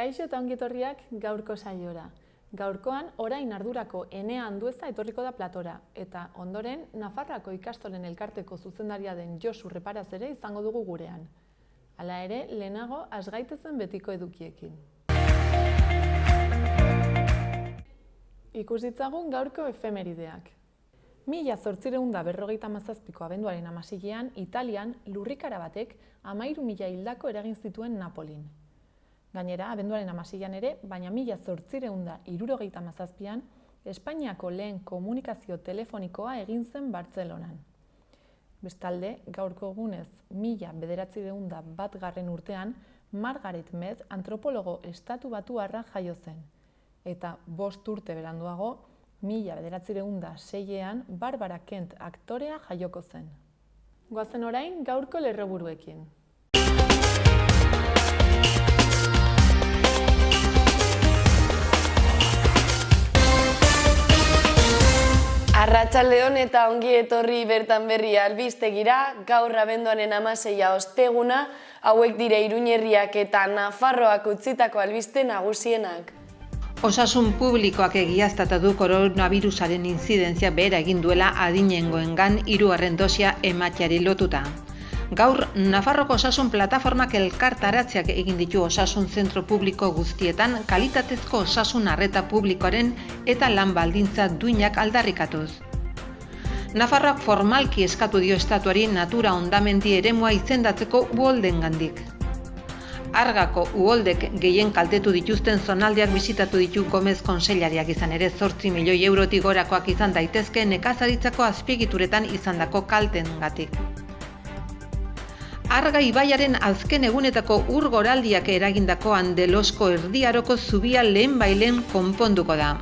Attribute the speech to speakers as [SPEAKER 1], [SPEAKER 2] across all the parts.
[SPEAKER 1] Kaixo eta ongi etorriak gaurko saiora. Gaurkoan orain ardurako Enea Andueza etorriko da platora eta ondoren Nafarroako ikastolen elkarteko zuzendaria den Josu Reparaz ere izango dugu gurean. Hala ere, lehenago has gaitezen betiko edukiekin. Ikus ditzagun gaurko efemerideak. 1857ko abenduaren 16ean Italian lurrikara batek 13.000 hildako eragin zituen Napolin. Gainera, abenduaren 16ean ere, baina 1877an Espainiako lehen komunikazio telefonikoa egin zen Bartzelonan. Bestalde, gaurko egunez 1901 urtean Margaret Mead antropologo estatubatuarra jaio zen. Eta 5 urte beranduago, 1906ean Barbara Kent aktorea jaioko zen. Goazen orain gaurko lerroburuekin.
[SPEAKER 2] Arratsaldeon eta ongi etorri bertan berri albistegira, gaur abenduaren 16a osteguna, hauek dire Iruñerriak eta Nafarroak utzitako albiste nagusienak.
[SPEAKER 3] Osasun publikoak egiaztatu du koronavirusaren inzidentzia behera egin duela adinengoengan 3. dosia emateari lotuta. Gaur, Nafarroko osasun plataformak elkartaratzeak egin ditu osasun zentro publiko guztietan kalitatezko osasun arreta publikoaren eta lan baldintza duinak aldarrikatuz. Nafarroak formalki eskatu dio estatuari natura hondamendi eremua izendatzeko uholdengandik. Argako uholdek gehien kaltetu dituzten zonaldeak bisitatu ditu Gomez kontseilariak izan ere 8 milioi eurotik gorakoak izan daitezke nekazaritzako azpiegituretan izandako kalteengatik. Arga ibaiaren azken egunetako ur goraldiak eragindako Andelosko erdiaroko zubia lehenbailen konponduko da.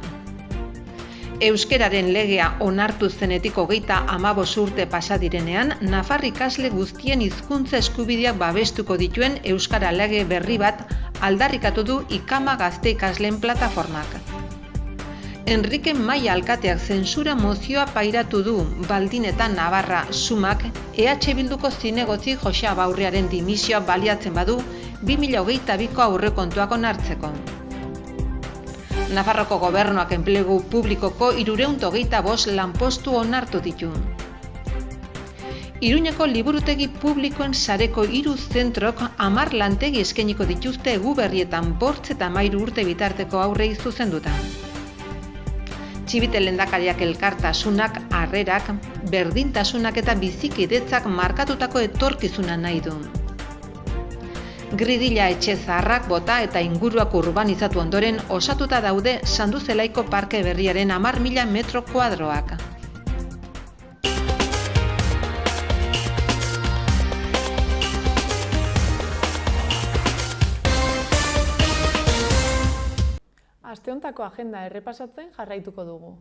[SPEAKER 3] Euskeraren legea onartu zenetik 35 urte pasa direnean, Nafar ikasle guztien hizkuntza eskubideak babestuko dituen euskara lege berri bat aldarrikatu du Ikama Gazte ikasleen plataformak. Enrique Maia alkateak zentsura mozioa pairatu du Baldin eta Navarra sumak EH Bilduko zinegotzi Jose Abaurriaren dimisioa baliatzen badu 2022ko aurrekontuak onartzeko. Nafarroko gobernuak enplegu publikoko 325 lanpostu onartu ditu. Iruñeko liburutegi publikoen sareko 3 zentrok 10 lantegi eskainiko dituzte Eguberrietan 5 eta 13 urte bitarteko aurrei zuzenduta. Txibite lehendakariak elkartasunak, harrerak, berdintasunak eta bizikidetzak markatutako etorkizuna nahi du. Gridila etxe zaharrak bota eta inguruak urbanizatu ondoren osatuta daude Sanduzelaiko parke berriaren 10.000 metro kuadroak.
[SPEAKER 1] Asteontako agenda errepasatzen jarraituko dugu.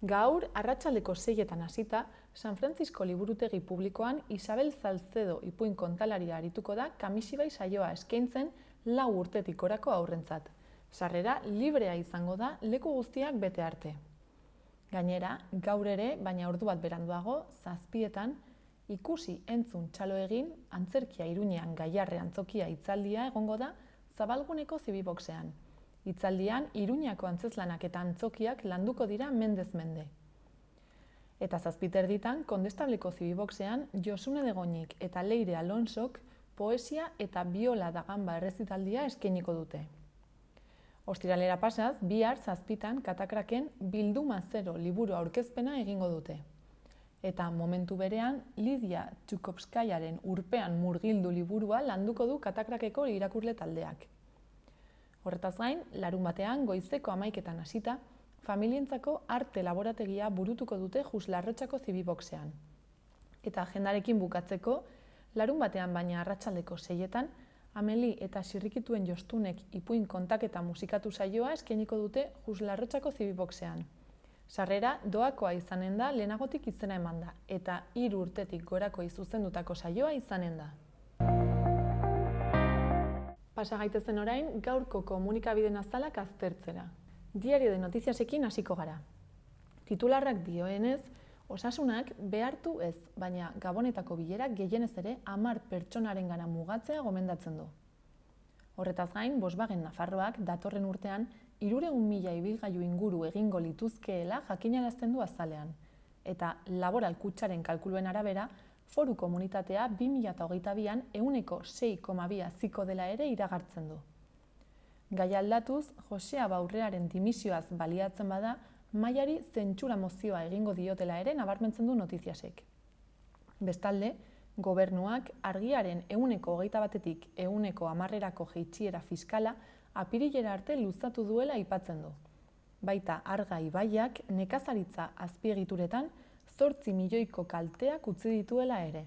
[SPEAKER 1] Gaur, arratsaldeko 6etan hasita, San Francisco liburutegi publikoan Isabel Salcedo ipuin kontalaria arituko da Kamishibai saioa eskaintzen 4 urtetik gorako haurrentzat. Sarrera librea izango da leku guztiak bete arte. Gainera, gaur ere, baina ordu bat beranduago, 7etan, ikusi entzun txalo egin, antzerkia Iruñean Gaiarre antzokia hitzaldia egongo da Zabalguneko Zibiboxean. Hitzaldian, Iruñako antzeslanak eta antzokiak landuko dira mendez mende. Eta 7:30 Kondestableko Zibiboxean Josune Degoñik eta Leire Alonsok poesia eta biola da gamba errezitaldia eskainiko dute. Ostiralera pasaz, bihar 7 Katakraken Bilduma 0 liburu aurkezpena egingo dute. Eta momentu berean, Lidia Txukopskaiaren Urpean murgildu liburua landuko du Katakrakeko irakurle taldeak. Horretaz gain, larunbatean goizeko 11etan hasita, familientzako arte laborategia burutuko dute Juslarrotxako Zibiboxean. Eta agendarekin bukatzeko, larunbatean baina arratsaldeko 6etan, Ameli eta Sirrikituen Jostunek ipuin kontaketa musikatu saioa eskainiko dute Juslarrotxako Zibiboxean. Sarrera doakoa izanen da lehenagotik izena emanda, eta 3 urtetik gorako zuzendutako saioa izanen da. Pasa gaitezen orain gaurko komunikabideen azalak aztertzera. Diario de Notiziasekin hasiko gara. Titularrak dioenez, osasunak behartu ez, baina Gabonetako bilerak gehienez ere 10 pertsonarengana mugatzea gomendatzen du. Horretaz gain, Volkswagen Nafarroak datorren urtean 300.000 ibilgailu inguru egingo lituzkeela jakinarazten du azalean, eta Laboral Kutxaren kalkuluen arabera, Foru Komunitatea 2022an 6,2 haziko dela ere iragartzen du. Gai aldatuz, Josea Baurrearen dimisioaz baliatzen bada, Maiari zentsura mozioa egingo diotela ere nabarmentzen du Notiziasek. Bestalde, Gobernuak argiaren 21%tik 10%erako jaitsiera fiskala apirilera arte luzatu duela aipatzen du. Baita Arga ibaiak nekazaritza azpiegituretan 8 milioiko kalteak utzi dituela ere.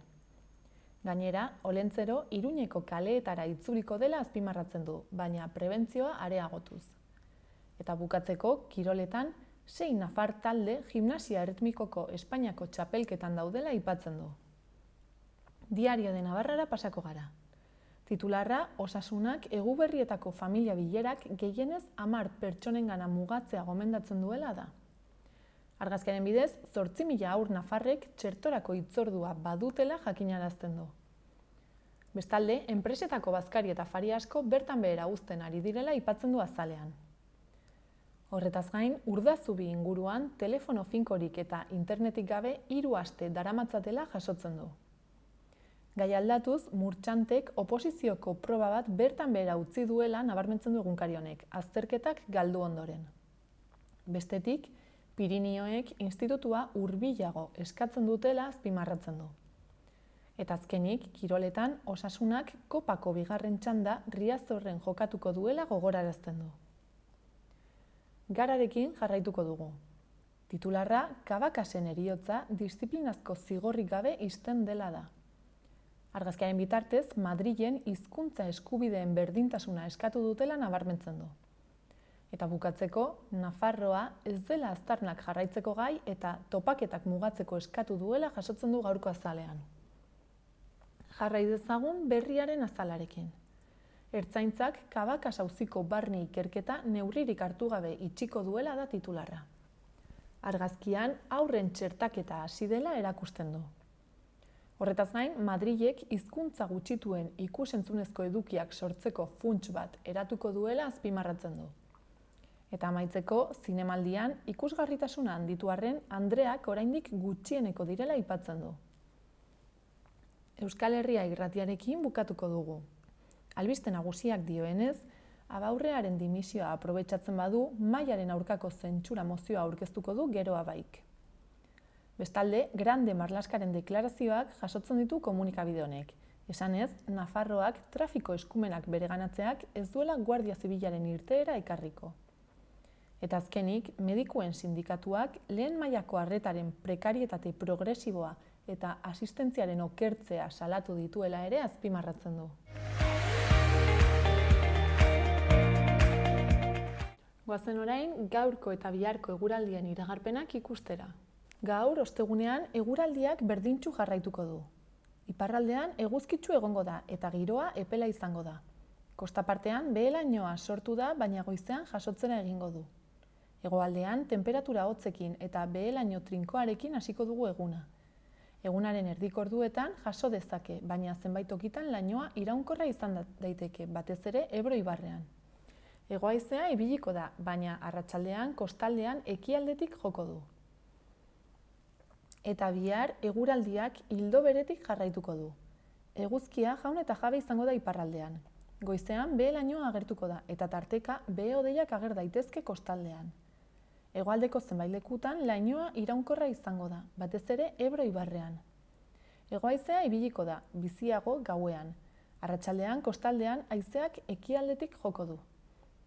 [SPEAKER 1] Gainera, Olentzero Iruñeko kaleetara itzuliko dela azpimarratzen du, baina prebentzioa areagotuz. Eta bukatzeko, kiroletan, 6 nafar talde gimnasia erritmikoko Espainiako txapelketan daudela aipatzen du. Diario de Navarrara pasako gara. Titularra, Osasunak Eguberrietako familia bilerak gehienez 10 pertsonengana mugatzea gomendatzen duela da. Argazkiaren bidez, 8.000 haur nafarrek txertorako hitzordua badutela jakinarazten du. Bestalde, enpresetako bazkari eta afari asko bertan behera uzten ari direla aipatzen du azalean. Horretaz gain, Urdazubi inguruan telefono finkorik eta internetik gabe 3 aste daramatzatela jasotzen du. Gai aldatuz, Murtxantek oposizioko proba bat bertan behera utzi duela nabarmentzen du egunkari honek, azterketak galdu ondoren. Bestetik, Pirinioek institutua hurbilago eskatzen dutela azpimarratzen du. Eta azkenik, kiroletan, Osasunak kopako bigarren txanda Riazorren jokatuko duela gogorarazten du. Gararekin jarraituko dugu. Titularra, Kabakasen heriotza diziplinazko zigorrik gabe ixten dela da. Argazkiaren bitartez, Madrilen hizkuntza eskubideen berdintasuna eskatu dutela nabarmentzen du. Eta bukatzeko, Nafarroa ez dela aztarnak jarraitzeko gai eta topaketak mugatzeko eskatu duela jasotzen du gaurko azalean. Jarrai dezagun berriaren azalarekin. Ertzaintzak Kabakas auziko barne ikerketa neurririk hartu gabe itxiko duela da titularra. Argazkian aurren txertaketa hasi dela erakusten du. Horretaz gain, Madrilek hizkuntza gutxituen ikus-entzunezko edukiak sortzeko funts bat eratuko duela azpimarratzen du. Eta amaitzeko, zinemaldian ikusgarritasuna handitu arren Andreak oraindik gutxieneko direla aipatzen du. Euskal Herria irratiarekin bukatuko dugu. Albiste nagusiak dioenez, Abaurrearen dimisioa aprobetxatzen badu, Maiaren aurkako zentsura mozioa aurkeztuko du geroa baik. Bestalde, Grande Marlaskaren deklarazioak jasotzen ditu komunikabide honek. Esanez, Nafarroak trafiko eskumenak bereganatzeak ez duela Guardia Zibilaren irteera ekarriko. Eta azkenik, medikuen sindikatuak lehen mailako arretaren prekarietate progresiboa eta asistentziaren okertzea salatu dituela ere azpimarratzen du. Goazen orain, gaurko eta biharko eguraldien iragarpenak ikustera. Gaur, ostegunean, eguraldiak berdintsu jarraituko du. Iparraldean eguzkitsu egongo da eta giroa epela izango da. Kostapartean behe-lainoa sortu da, baina goizean jasotzera egingo du. Hegoaldean temperatura hotzekin eta behe-laino trinkoarekin hasiko dugu eguna. Egunaren erdikorduetan jaso dezake, baina zenbait tokitan lainoa iraunkorra izan daiteke, batez ere Ebro ibarrean. Hegohaizea ibiliko da, baina arratsaldean kostaldean ekialdetik joko du. Eta bihar eguraldiak ildo beretik jarraituko du. Eguzkia jaun eta jabe izango da iparraldean. Goizean behe-lainoa agertuko da eta tarteka behe-hodeiak ager daitezke kostaldean. Hegoaldeko zenbait lekutan lainoa iraunkorra izango da, batez ere Ebro ibarrean. Hegohaizea ibiliko da, biziago gauean. Arratsaldean kostaldean haizeak ekialdetik joko du.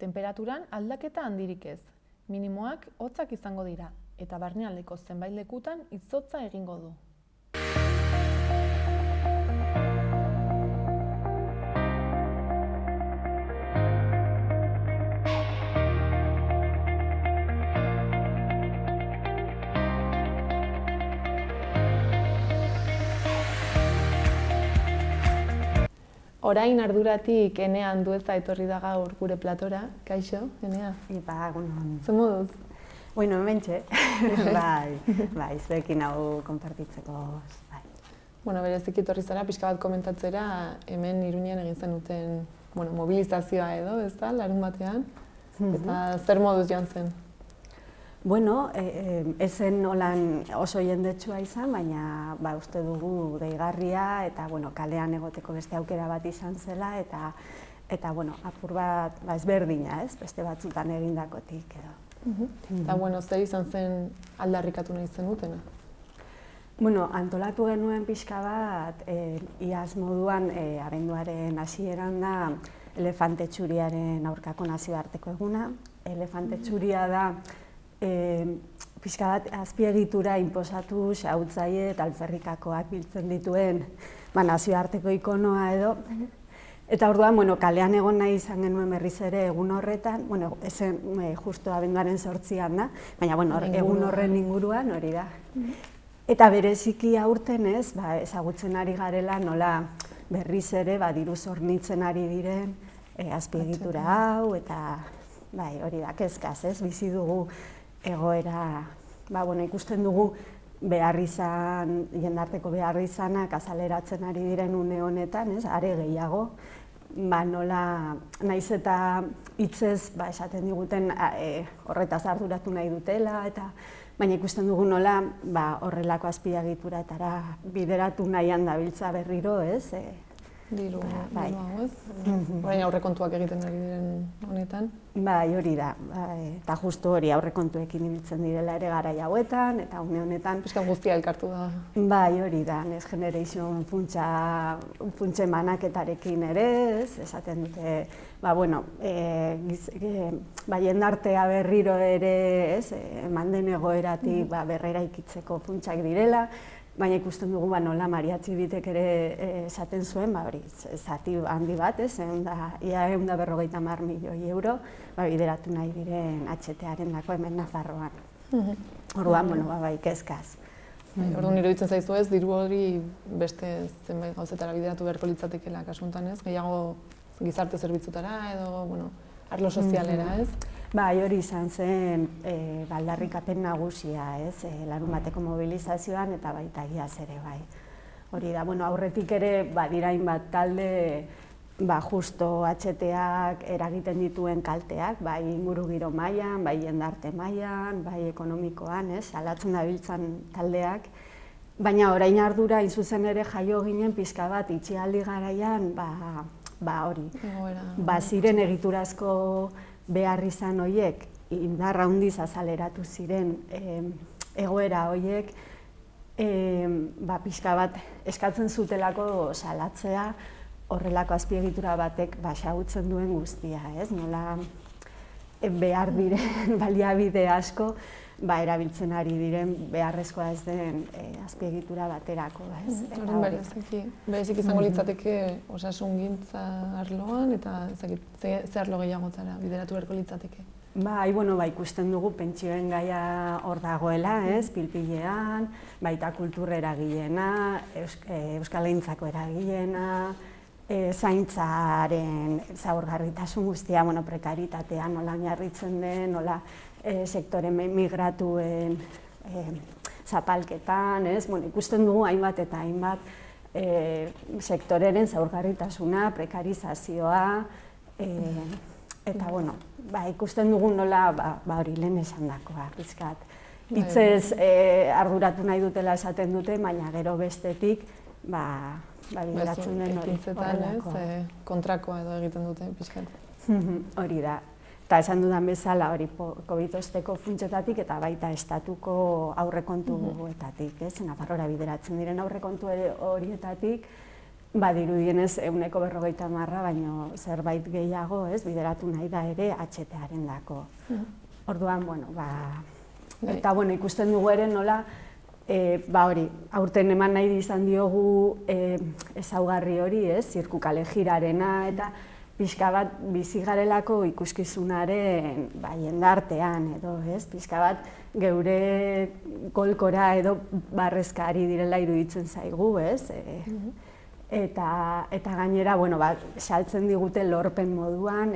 [SPEAKER 1] Temperaturan aldaketa handirik ez. Minimoak hotzak izango dira, eta barnealdeko zenbait lekutan izotza egingo du. Orain arduratik Enea Andueza etorri da gaur gure platora. Kaixo, Enea?
[SPEAKER 4] Ipa, egunon.
[SPEAKER 1] Ze moduz?
[SPEAKER 4] Bueno, hementxe. bai, zuekin hau konpartitzeko. Bai.
[SPEAKER 1] Bueno, bereziki etorri zara, pixka bat komentatzera, hemen Iruñean egin zenuten mobilizazioa edo, ez da, larun batean, eta zer moduz joan zen?
[SPEAKER 4] Bueno, ezen holan oso jendetsua izan, baina uste dugu deigarria eta kalean egoteko beste aukera bat izan zela eta apur bat ezberdina, ez? Beste batzutan egindakotik edo.
[SPEAKER 1] Eta, zer izan zen aldarrikatu nahi zenutena?
[SPEAKER 4] Antolatu genuen pixka bat, iaz moduan abenduaren hasieran da elefante txuriaren aurkako nazioarteko eguna. Elefante txuria da pixka bat azpiegitura inposatu xahutzaile eta alferrikakoak biltzen dituen nazioarteko ikonoa edo. Eta orduan, kalean egon nahi izan genuen berriz ere egun horretan, ezen justo abenduaren 8an da, baina egun horren inguruan hori da. Eta bereziki aurten ezagutzen ari garela nola berriz ere diruz hornitzen ari diren azpiegitura hau eta hori da, kezkaz, bizi dugu egoera, ikusten dugu jendarteko beharrizanak azaleratzen ari diren une honetan, are gehiago, nola naiz eta hitzez esaten diguten horretaz arduratu nahi dutela, baina ikusten dugu nola horrelako azpiegituratara bideratu nahian dabiltza berriro, ez?
[SPEAKER 1] Diru hau, ez? Orain aurrekontuak egiten ari diren honetan?
[SPEAKER 4] Hori da, eta justu hori aurrekontuekin ibiltzen direla ere garai hauetan, eta une honetan...
[SPEAKER 1] Piskat guztia elkartu da.
[SPEAKER 4] Hori da, Next Generation funtse manaketarekin ere, ez? Esaten dute, jendartea berriro ere, ez? Eman den egoeratik berrera ikitzeko funtsak direla, baina ikusten dugu nola Maria Txibitek ere esaten zuen, zati handi bat, ia 150 milioi euro bideratu nahi diren HT-aren dako hemen Nafarroan. Orduan, kezkaz.
[SPEAKER 1] Orduan iruditzen zaizu ez, diru hori beste zenbait gauzetara bideratu beharko litzatekeela kasuntan ez, gehiago gizarte zerbitzutara edo, arlo sozialera ez?
[SPEAKER 4] Hori izan zen aldarrikapen nagusia, larun bateko mobilizazioan eta baita iaz ere bai. Hori da, aurretik ere dirain bat talde justo HT-ak eragiten dituen kalteak, bai ingurugiro mailan, bai jendarte mailan, bai ekonomikoan, salatzen dabiltzan taldeak. Baina orain ardura zuzen ere jaio ginen pixka bat itxialdi garaian, hori, ziren egiturazko beharrizan horiek, indarra handiz azaleratu ziren egoera horiek, pixka bat eskatzen zutelako salatzea horrelako azpiegitura batek xahutzen duen guztia, nola behar diren baliabide asko erabiltzen ari diren beharrezkoa ez den azpiegitura baterako.
[SPEAKER 1] Berezik izango litzateke osasungintza arloan eta ze arlo gehiagotara bideratu beharko litzateke?
[SPEAKER 4] Ikusten dugu pentsioen gaia hor dagoela, pil-pilean, baita kultur eragileena, euskalgintzako eragileena, zaintzaren zaurgarritasun guztia, prekaritatean nola oinarritzen den, nola sektore migratuen zapalketan, ikusten dugu hainbat eta hainbat sektoreren zaurgarritasuna, prekarizazioa, eta ikusten dugu nola hori lehen esan dakoa, bizkat. Hitzez arduratu nahi dutela esaten dute, baina gero bestetik bideratzen den hori horrelako.
[SPEAKER 1] Kontrakoa edo egiten dute, bizkat.
[SPEAKER 4] Hori da. Eta esan dudan bezala hori COVID-osteko funtsetatik eta baita estatuko aurrekontuetatik, Nafarrora bideratzen diren aurrekontu horietatik, dirudienez 150 baino zerbait gehiago bideratu nahi da ere HT-aren dako. Orduan, eta ikusten dugu ere nola, hori, aurten eman nahi izan diogu ezaugarri hori, zirku kale jirarena eta pixka bat bizi garelako ikuskizunaren jendartean edo, pixka bat geure golkora edo barrezka ari direla iruditzen zaigu, eta gainera, saltzen digute lorpen moduan,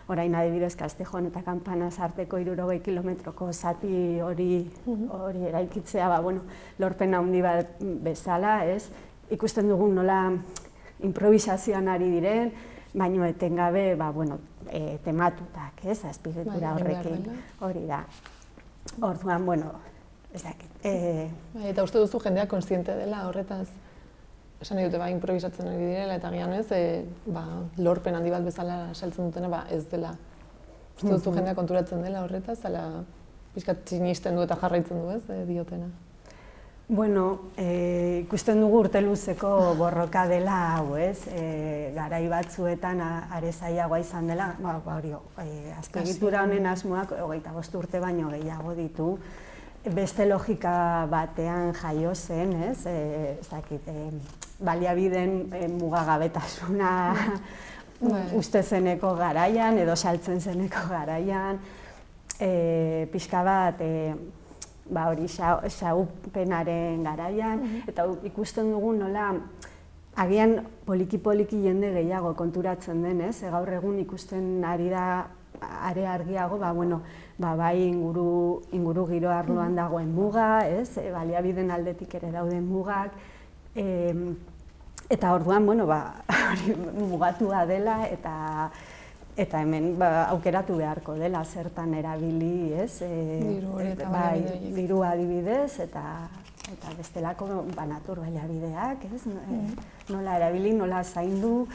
[SPEAKER 4] orain adibidez Kastejon eta Kanpanas arteko 60 kilometroko zati hori eraikitzea, lorpen handi bat bezala, ikusten dugu nola improvisazioan ari diren, baino etengabe, tematutak, ez, azpiegitura horrekin, hori da. Orduan, ez dakit.
[SPEAKER 1] Eta uste duzu jendeak kontziente dela horretaz? Esan nahi dute, improvisatzen ari direla, eta gian ez, lorpen handi bat bezala saltzen dutena, ez dela. Uste duzu jendeak konturatzen dela horretaz, ala pixkat sinisten du eta jarraitzen du, ez, diotena?
[SPEAKER 4] Ikusten dugu urte luzeko borroka dela hau, ez? Garai batzuetan are zailagoa izan dela, azpiegitura honen asmoak 25 urte baino gehiago ditu. Beste logika batean jaio zen, ez? Ez dakit, baliabideen mugagabetasuna uste zeneko garaian edo saltzen zeneko garaian, pixka bat xahupenaren garaian, eta ikusten dugu nola agian poliki-poliki jende gehiago konturatzen denez, gaur egun ikusten ari da are argiago, bai inguru giro arloan dagoen muga, baliabideen aldetik ere dauden mugak, eta orduan, mugatua dela eta hemen aukeratu beharko dela zertan erabili, diru adibidez, eta bestelako natur baliabideak, nola erabili, nola zaindu.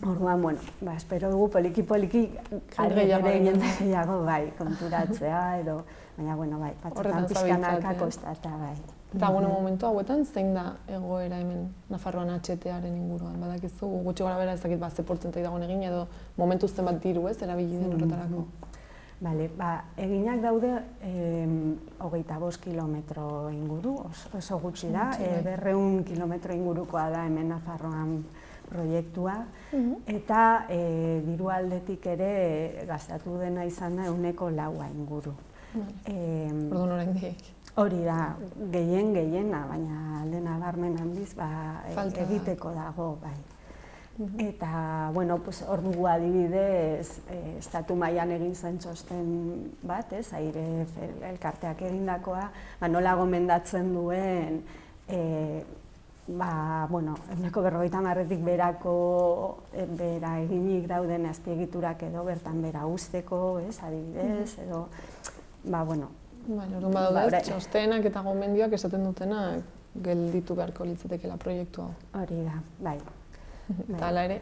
[SPEAKER 4] Orduan, espero dugu poliki-poliki jende gehiago konturatzea edo, baina batzutan pixkanaka kostata, bai.
[SPEAKER 1] Eta momentu hauetan zein da egoera hemen Nafarroan HT-aren inguruan? Badakizu, gutxi gara bera ez dakit ze portzentai dagoen egin edo momentu zenbat diru ez erabili den horretarako?
[SPEAKER 4] Eginak daude 25 kilometro inguru, oso gutxi da, 200 kilometro ingurukoa da hemen Nafarroan proiektua, eta diru aldetik ere gastatu dena izan da 104 inguru.
[SPEAKER 1] Orduan oraindik.
[SPEAKER 4] Hori da, gehiena, baina alde nabarmen handiz egiteko dago, bai. Eta, hor dugu adibidez, estatu mailan egin zen txosten bat, Aire elkarteak egindakoa, nola gomendatzen duen, 50-tik berako bera eginik dauden azpiegiturak edo bertan bera usteko, adibidez, edo,
[SPEAKER 1] Orduan badaude, txostenak eta gomendioak esaten dutenak gelditu beharko litzatekeela proiektu hau.
[SPEAKER 4] Hori da, bai.
[SPEAKER 1] Eta hala ere.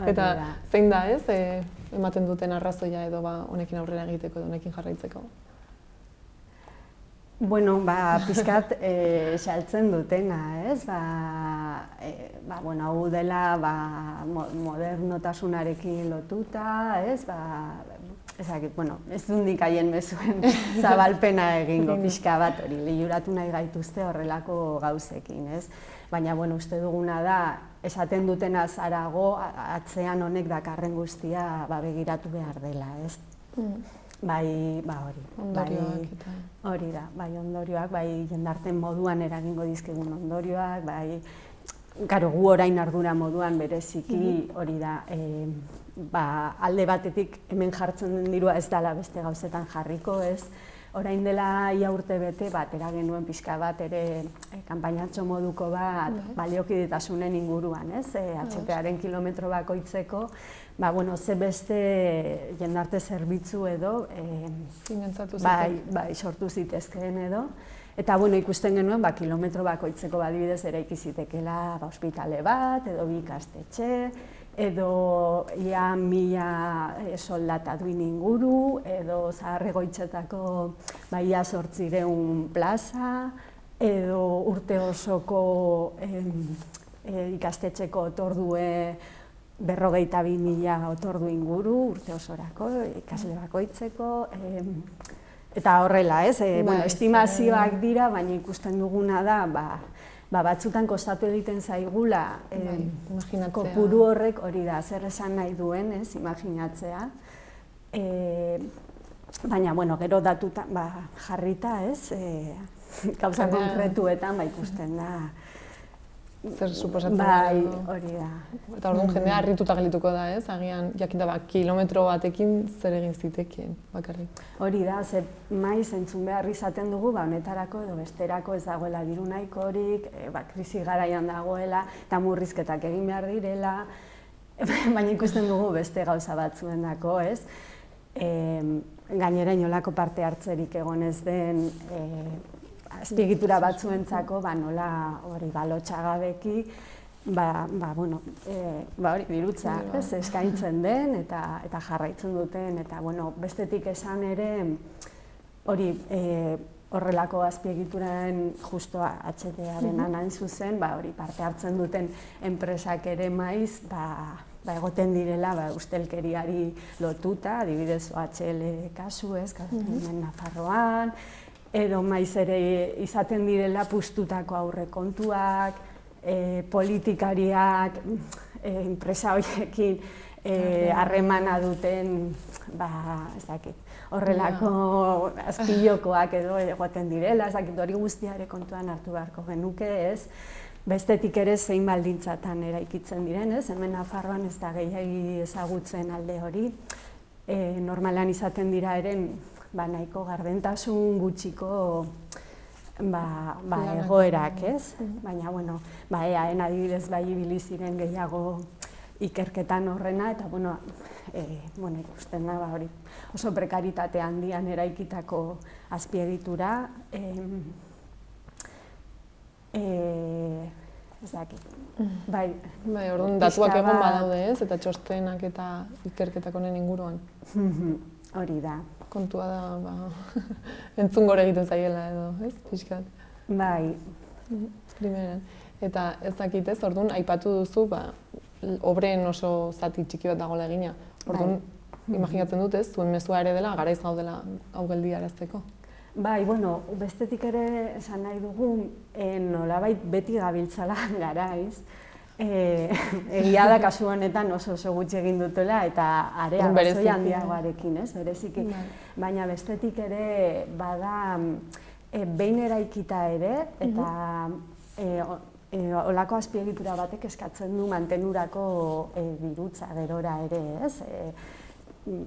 [SPEAKER 1] Eta zein da ez, ematen duten arrazoia edo honekin aurrera egiteko edo honekin jarraitzeko?
[SPEAKER 4] Pixkat saltzen dutena, ez? Hau dela modernotasunarekin lotuta, ez? Ez dundik haien mezuen zabalpena egingo pixka bat hori, lehuratu nahi gaituzte horrelako gauzekin, ez? Baina, uste duguna da, esaten dutena zarago, atzean honek dakarren guztia begiratu behar dela, ez? Hori.
[SPEAKER 1] Ondorioak eta...
[SPEAKER 4] Hori da, ondorioak, jendarten moduan eragingo dizkigun ondorioak, gu orain ardura moduan bereziki, hori da, alde batetik hemen jartzen den dirua ez dela beste gauzetan jarriko, ez? Orain dela ia urte bete, batera genuen pixka bat ere kanpainatxo moduko bat baliokidetasunen inguruan, ez? HT-aren kilometro bakoitzeko, ze beste jendarte zerbitzu edo sortu zitezkeen edo. Eta ikusten genuen kilometro bakoitzeko adibidez eraiki zitekeela ospitale bat edo bi ikastetxe, edo ia 1000 soldata duin inguru, edo zahar-egoitzetako ia 800 plaza, edo urte osoko ikastetxeko otordue 52.000 otordu inguru urte osorako, ikasle bakoitzeko, eta horrela, ez? Estimazioak dira, baina ikusten duguna da, batzutan kostatu egiten zaigula kopuru horrek hori da, zer esan nahi duen, ez, imaginatzea. Baina, gero datutan jarrita, ez, gauza konkretuetan ikusten da
[SPEAKER 1] zer suposatzen
[SPEAKER 4] Bai,
[SPEAKER 1] edo.
[SPEAKER 4] hori da.
[SPEAKER 1] Eta orduan jendea harrituta gelituko da, ez? Agian, jakinda kilometro batekin zer egin zitekeen bakarrik.
[SPEAKER 4] Hori da, ze maiz entzun behar izaten dugu, honetarako edo besterako ez dagoela diru nahikorik, krisi garaian dagoela, eta murrizketak egin behar direla, baina ikusten dugu beste gauza batzuendako, ez? Gainera inolako parte hartzerik egon ez den azpiegitura batzuentzako, nola hori lotxagabeki, hori dirutza, eskaintzen den eta jarraitzen duten, eta bestetik esan ere, hori horrelako azpiegituraren justo HDaren hain zuzen, hori parte hartzen duten enpresak ere maiz, egoten direla ustelkeriari lotuta, adibidez OHL kasu, Nafarroan, edo maiz ere izaten direla puztutako aurrekontuak, politikariak, enpresa horiekin harremana duten, ez dakit, horrelako azpilokoak edo egoten direla, ez dakit hori guztia ere kontuan hartu beharko genuke, ez? Bestetik ere zein baldintzatan eraikitzen diren, ez? Hemen Nafarroan ez da gehiagi ezagutzen alde hori. Normalan izaten dira eren, nahiko gardentasun gutxiko egoerak, ez? Baina, EAen adibidez ibili ziren gehiago ikerketan horrena, eta, ikusten da, hori oso prekaritate handian eraikitako azpiegitura, ez dakit.
[SPEAKER 1] Orduan, datuak egon badaude, ez? Eta txostenak eta ikerketak honen inguruan.
[SPEAKER 4] Hori da.
[SPEAKER 1] Kontua da, entzun gore egiten zaiela edo, ez? Pixkat.
[SPEAKER 4] Bai.
[SPEAKER 1] Primeran. Eta ez dakit ez, orduan, aipatu duzu, obreen oso zati txiki bat dagoela egina. Orduan, imaginatzen dut ez, zuen mezua ere dela, garaiz gaudela hau geldiarazteko.
[SPEAKER 4] Bai, bestetik ere esan nahi dugu, nolabait beti gabiltzala garaiz. Egia da kasu honetan oso gutxi egin dutela eta area arrazoi handiagoarekin, ez, bereziki. Baina bestetik ere bada behin eraikita ere eta olako azpiegitura batek eskatzen du mantenurako dirutza gerora ere, ez?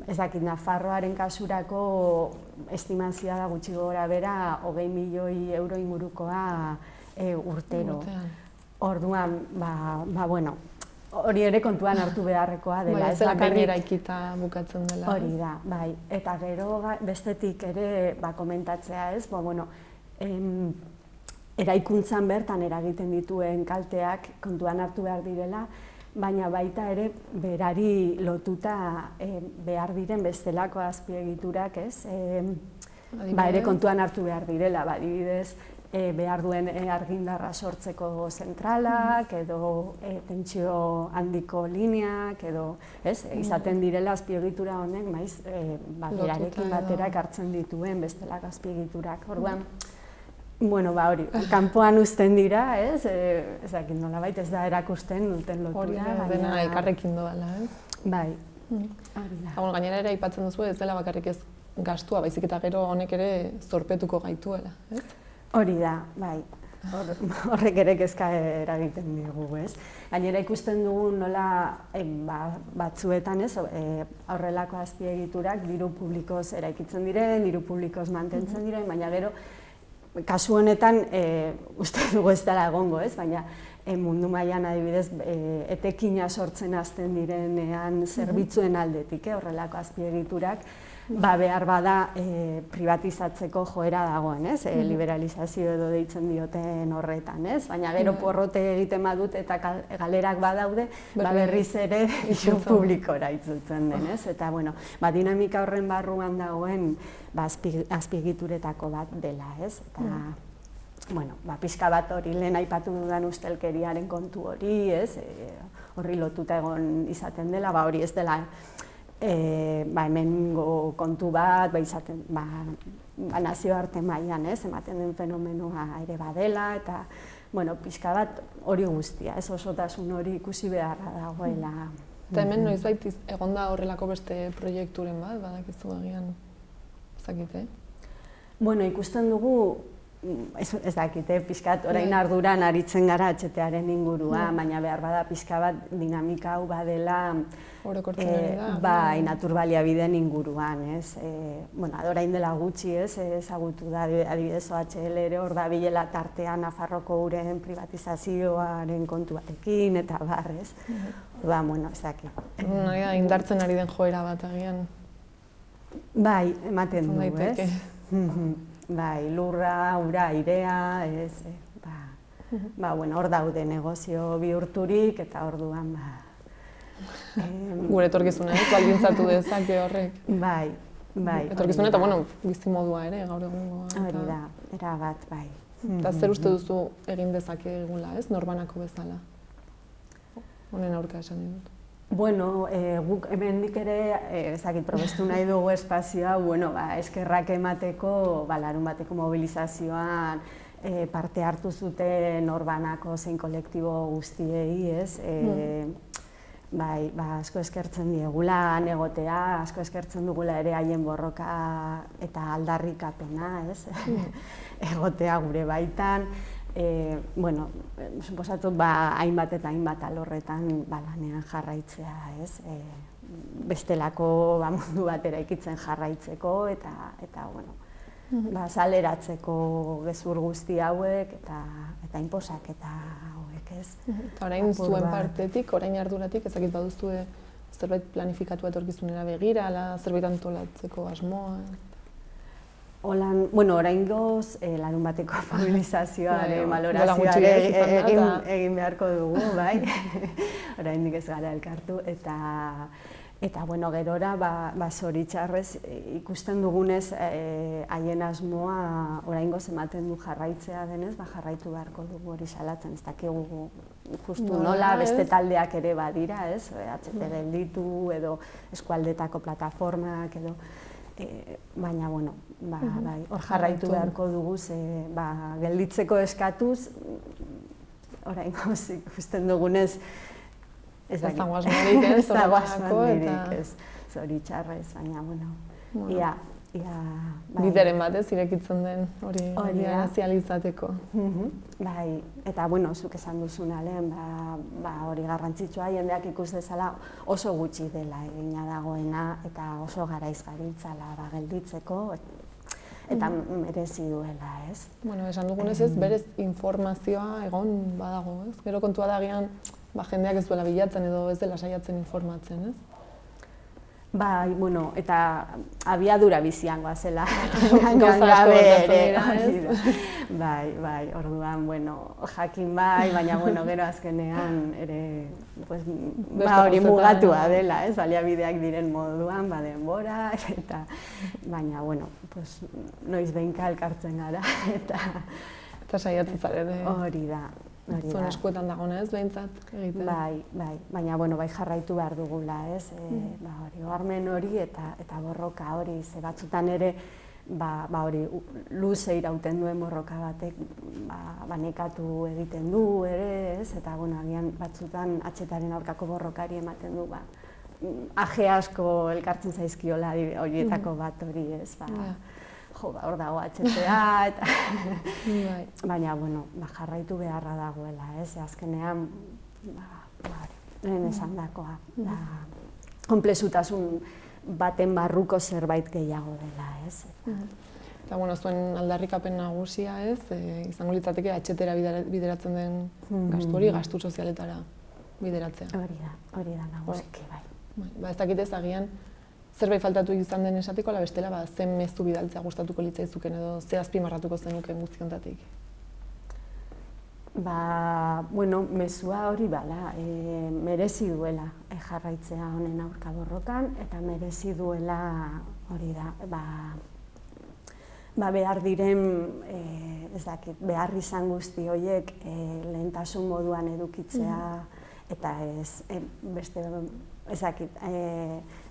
[SPEAKER 4] Ez dakit, Nafarroaren kasurako estimazioa da gutxi gora bera 20 milioi euro ingurukoa urtero. Orduan, hori ere kontuan hartu beharrekoa dela.
[SPEAKER 1] Ez dela behin eraikita bukatzen dela.
[SPEAKER 4] Hori da, bai. Eta gero bestetik ere komentatzea ez, eraikuntzan bertan eragiten dituen kalteak kontuan hartu behar direla, baina baita ere berari lotuta behar diren bestelako azpiegiturak, ez? Ere kontuan hartu behar direla, adibidez, behar duen argindarra sortzeko zentralak, edo tentsio handiko lineak, edo izaten direla azpiegitura honek, maiz, berarekin batera ekartzen dituen bestelako azpiegiturak. Orduan, hori, kanpoan uzten dira, ez dakit nolabait ez da erakusten duten lotura.
[SPEAKER 1] Hori dena elkarrekin doala, ez?
[SPEAKER 4] Bai.
[SPEAKER 1] Gainera ere aipatzen duzu ez dela bakarrik ez gastua, baizik eta gero honek ere zorpetuko gaituela, ez?
[SPEAKER 4] Hori da, bai. Horrek ere kezka eragiten digu, ez? Gainera ikusten dugu nola batzuetan, ez, horrelako azpiegiturak diru publikoz eraikitzen diren, diru publikoz mantentzen diren, baina gero kasu honetan uste dugu ez dela egongo, ez? Baina mundu mailan adibidez etekina sortzen hasten direnean zerbitzuen aldetik, horrelako azpiegiturak, behar bada privatizatzeko joera dagoen, ez? Liberalizazio edo deitzen dioten horretan, ez? Baina gero porrote egiten badut eta galerak badaude, berriz ere diru publikora itzultzen den, ez? Eta, dinamika horren barruan dagoen azpiegituretako bat dela, ez? Eta, pixka bat hori lehen aipatu dudan ustelkeriaren kontu hori, ez? Horri lotuta egon izaten dela, hori ez dela hemengo kontu bat, nazioarte mailan, ematen den fenomenoa ere badela, eta pixka bat hori guztia, ez osotasun hori ikusi beharra dagoela.
[SPEAKER 1] Eta hemen noizbait egon da horrelako beste proiekturen bat, badakizu agian, ezakite?
[SPEAKER 4] Ikusten dugu ez dakite, pixkat, orain arduran aritzen gara atxetearen ingurua, baina behar bada pixka bat dinamika hau badela
[SPEAKER 1] Orokortzen hori da.
[SPEAKER 4] bai, naturbaliabideen inguruan, ez? Bueno, orain dela gutxi, ez? Ezagutu da, adibidez, OHL ere hor da bilela tartean Nafarroko uren privatizazioaren kontu batekin, eta bar, ez? Bueno, ez dakit.
[SPEAKER 1] Indartzen ari den joera bat agian.
[SPEAKER 4] Bai, ematen du, ez? Bai, lurra, ura, airea, ez, bueno, hor daude negozio bihurturik, eta orduan,
[SPEAKER 1] Gure etorkizuna, ez, baldintzatu dezake horrek.
[SPEAKER 4] Bai.
[SPEAKER 1] Etorkizuna eta, bueno, bizimodua ere, gaur egungoa.
[SPEAKER 4] Hori da, erabat, bai.
[SPEAKER 1] Eta zer uste duzu egin dezakegula, ez, norbanako bezala? Honen aurka esan dut.
[SPEAKER 4] Bueno, guk hemendik ere, ezakit, probestu nahi dugu espazioa, bueno, eskerrak emateko, larun bateko mobilizazioan parte hartu zuten norbanako zein kolektibo guztiei, ez? Bai, asko eskertzen diegula egotea, asko eskertzen dugula ere haien borroka eta aldarrikapena, ez? Egotea gure baitan. Bueno, suposatut hainbat eta hainbat alorretan lanean jarraitzea, ez? Bestelako mundu bat eraikitzen jarraitzeko eta bueno, saleratzeko gezur guzti hauek eta inposaketa hauek, ez?
[SPEAKER 1] Eta orain zuen partetik, orain arduratik, ezakit baduzue zerbait planifikatu etorkizunera begira, zerbait antolatzeko asmoa?
[SPEAKER 4] Holan, bueno, oraingoz, larun bateko mobilizazioaren valorazioa egin beharko dugu, bai? Oraindik ez gara elkartu, eta bueno, gerora, zoritxarrez, ikusten dugunez, haien asmoa oraingoz ematen du jarraitzea denez, jarraitu beharko dugu hori salatzen, ez dakigu justu nola, beste taldeak ere badira, ez? HT gelditu, edo eskualdetako plataformak, edo baina, bueno, hor jarraitu beharko dugu, gelditzeko eskatuz, oraingoz ikusten dugunez, ez dago asmorik, ez, zoritxarrez, baina, bueno, ia,
[SPEAKER 1] bideren bat ez irekitzen den hori azializateko.
[SPEAKER 4] Bai, eta, bueno, zuk esan duzuna lehen, hori garrantzitsua jendeak ikus dezala oso gutxi dela egina dagoena eta oso garaiz gabiltzala gelditzeko eta merezi duela, ez?
[SPEAKER 1] Bueno, esan dugunez ez, berez informazioa egon badago, ez? Gero kontua da agian jendeak ez duela bilatzen edo ez dela saiatzen informatzen, ez?
[SPEAKER 4] Bai, bueno, eta abiadura bizian goazela.
[SPEAKER 1] Gauza asko gertatzen dira, ez?
[SPEAKER 4] Bai, orduan, bueno, jakin bai, baina, bueno, gero azkenean ere, hori mugatua dela, ez? Baliabideak diren moduan, denbora, eta, baina, bueno, noiz behinka elkartzen gara,
[SPEAKER 1] eta saiatzen zarete.
[SPEAKER 4] Hori da.
[SPEAKER 1] Zuen eskuetan dagoena ez, behintzat egiten?
[SPEAKER 4] Bai, baina, bueno, jarraitu behar dugula, ez? Oharmen hori eta borroka hori, ze batzutan ere, hori, luze irauten duen borroka batek, nekatu egiten du ere, ez? Eta, bueno, agian batzutan atxetaren aurkako borrokari ematen du, aje asko elkartzen zaizkiola horietako bat hori, ez? Hor dago atxetea, eta... Baina, bueno, jarraitu beharra dagoela, ez? Azkenean, lehen esan dakoa, konplexutasun baten barruko zerbait gehiago dela, ez?
[SPEAKER 1] Eta, bueno, zuen aldarrikapen nagusia, ez? Izango litzateke atxetera bideratzen den gastu hori, gastu sozialetara bideratzea.
[SPEAKER 4] Hori da nagusiki, bai.
[SPEAKER 1] Ez dakit ez agian, zerbait faltatu izan den esateko, ala bestela, zen mezu bidaltzea gustatuko litzaizuken edo ze azpimarratuko zenuken guztiontatik?
[SPEAKER 4] Bueno, mezua hori merezi duela jarraitzea honen aurka borrokan, eta merezi duela hori da, behar diren, ez dakit, behar izan guzti horiek lehentasun moduan edukitzea, eta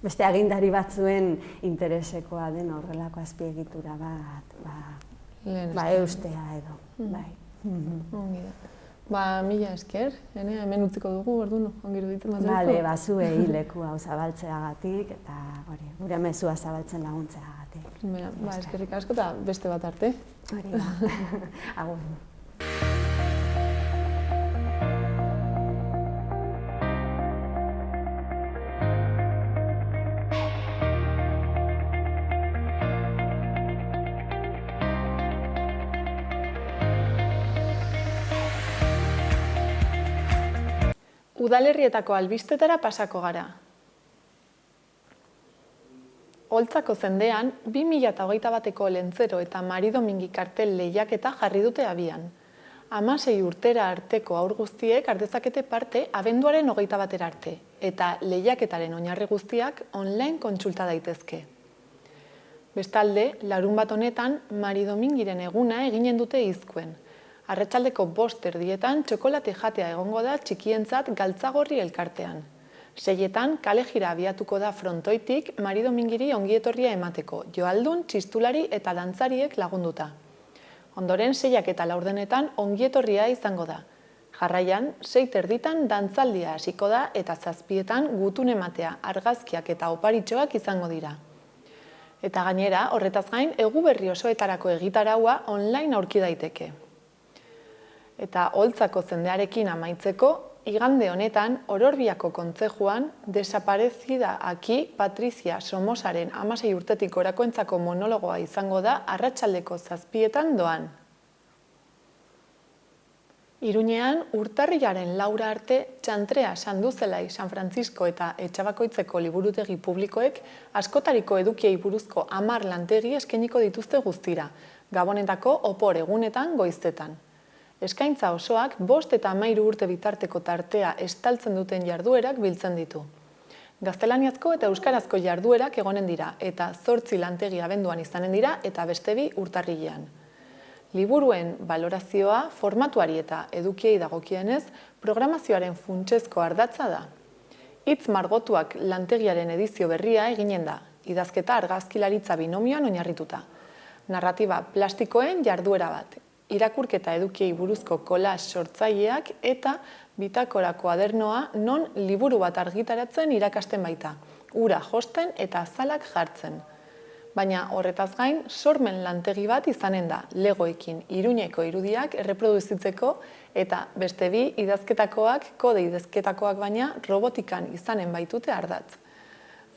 [SPEAKER 4] beste agindari batzuen interesekoa den horrelako azpiegitura bat eustea edo.
[SPEAKER 1] Ongi da. Mila esker, hemen utziko dugu, orduan, ongi iruditzen mazaizu.
[SPEAKER 4] Bale, zuei leku hau zabaltzeagatik eta gure mezua zabaltzen laguntzeagatik.
[SPEAKER 1] Eskerrik asko eta beste bat arte.
[SPEAKER 4] Hori da, agur.
[SPEAKER 1] Udalerrietako albistetara pasako gara. Oltzako zendean, 2021ko Lentzero eta Mari Domingi kartel lehiaketa jarri dute abian. 16 urtera arteko haur guztiek hartzezakete parte abenduaren 21 arte, eta lehiaketaren oinarri guztiak online kontsulta daitezke. Bestalde, larunbat honetan, Mari Domingiren eguna eginen dute Izkuen. Arratsaldeko 5 erdietan txokolate jatea egongo da txikientzat Galtzagorri elkartean. 6etan kale jira abiatuko da frontoitik Mari Domingiri ongietorria emateko, joaldun, txistulari eta dantzariek lagunduta. Ondoren 6ak eta 4 ongietorria izango da. Jarraian, 6 erditan dantzaldia hasiko da eta 7etan gutun ematea, argazkiak eta oparitxoak izango dira. Eta gainera, horretaz gain, eguberri osoetarako egitaraua online aurki daiteke. Eta Oltzako zendearekin amaitzeko, igande honetan, Ororbiako kontzejuan, Desaparecida aquí Patricia Somosaren 16 urtetik gorakoentzako monologoa izango da arratsaldeko 7etan doan. Iruñean, urtarrilaren 4 arte, Txantrea, Sanduzelai, San Francisco eta Etxabakoitzeko liburutegi publikoek askotariko edukiei buruzko 10 lantegi eskainiko dituzte guztira, Gabonetako opor egunetan goiztetan. Eskaintza osoak 5 eta 13 urte bitarteko tartea estaltzen duten jarduerak biltzen ditu. Gaztelaniazko eta euskarazko jarduerak egonen dira eta 8 lantegi abenduan izanen dira eta beste 2 urtarrilean. Liburuen balorazioa formatuari eta edukiei dagokienez programazioaren funtsezko ardatza da. Hitz margotuak lantegiaren edizio berria eginen da, idazketa argazkilaritza binomioan oinarrituta. Narratiba plastikoen jarduera bat, irakurketa edukiei buruzko collage sortzaileak eta bitakora koadernoa non liburu bat argitaratzen irakasten baita, ura josten eta azalak jartzen. Baina horretaz gain, sormen lantegi bat izanen da, legoekin Iruñeko irudiak erreproduzitzeko eta beste 2 idazketakoak, kode idazketakoak baina robotikan izanen baitute ardatz.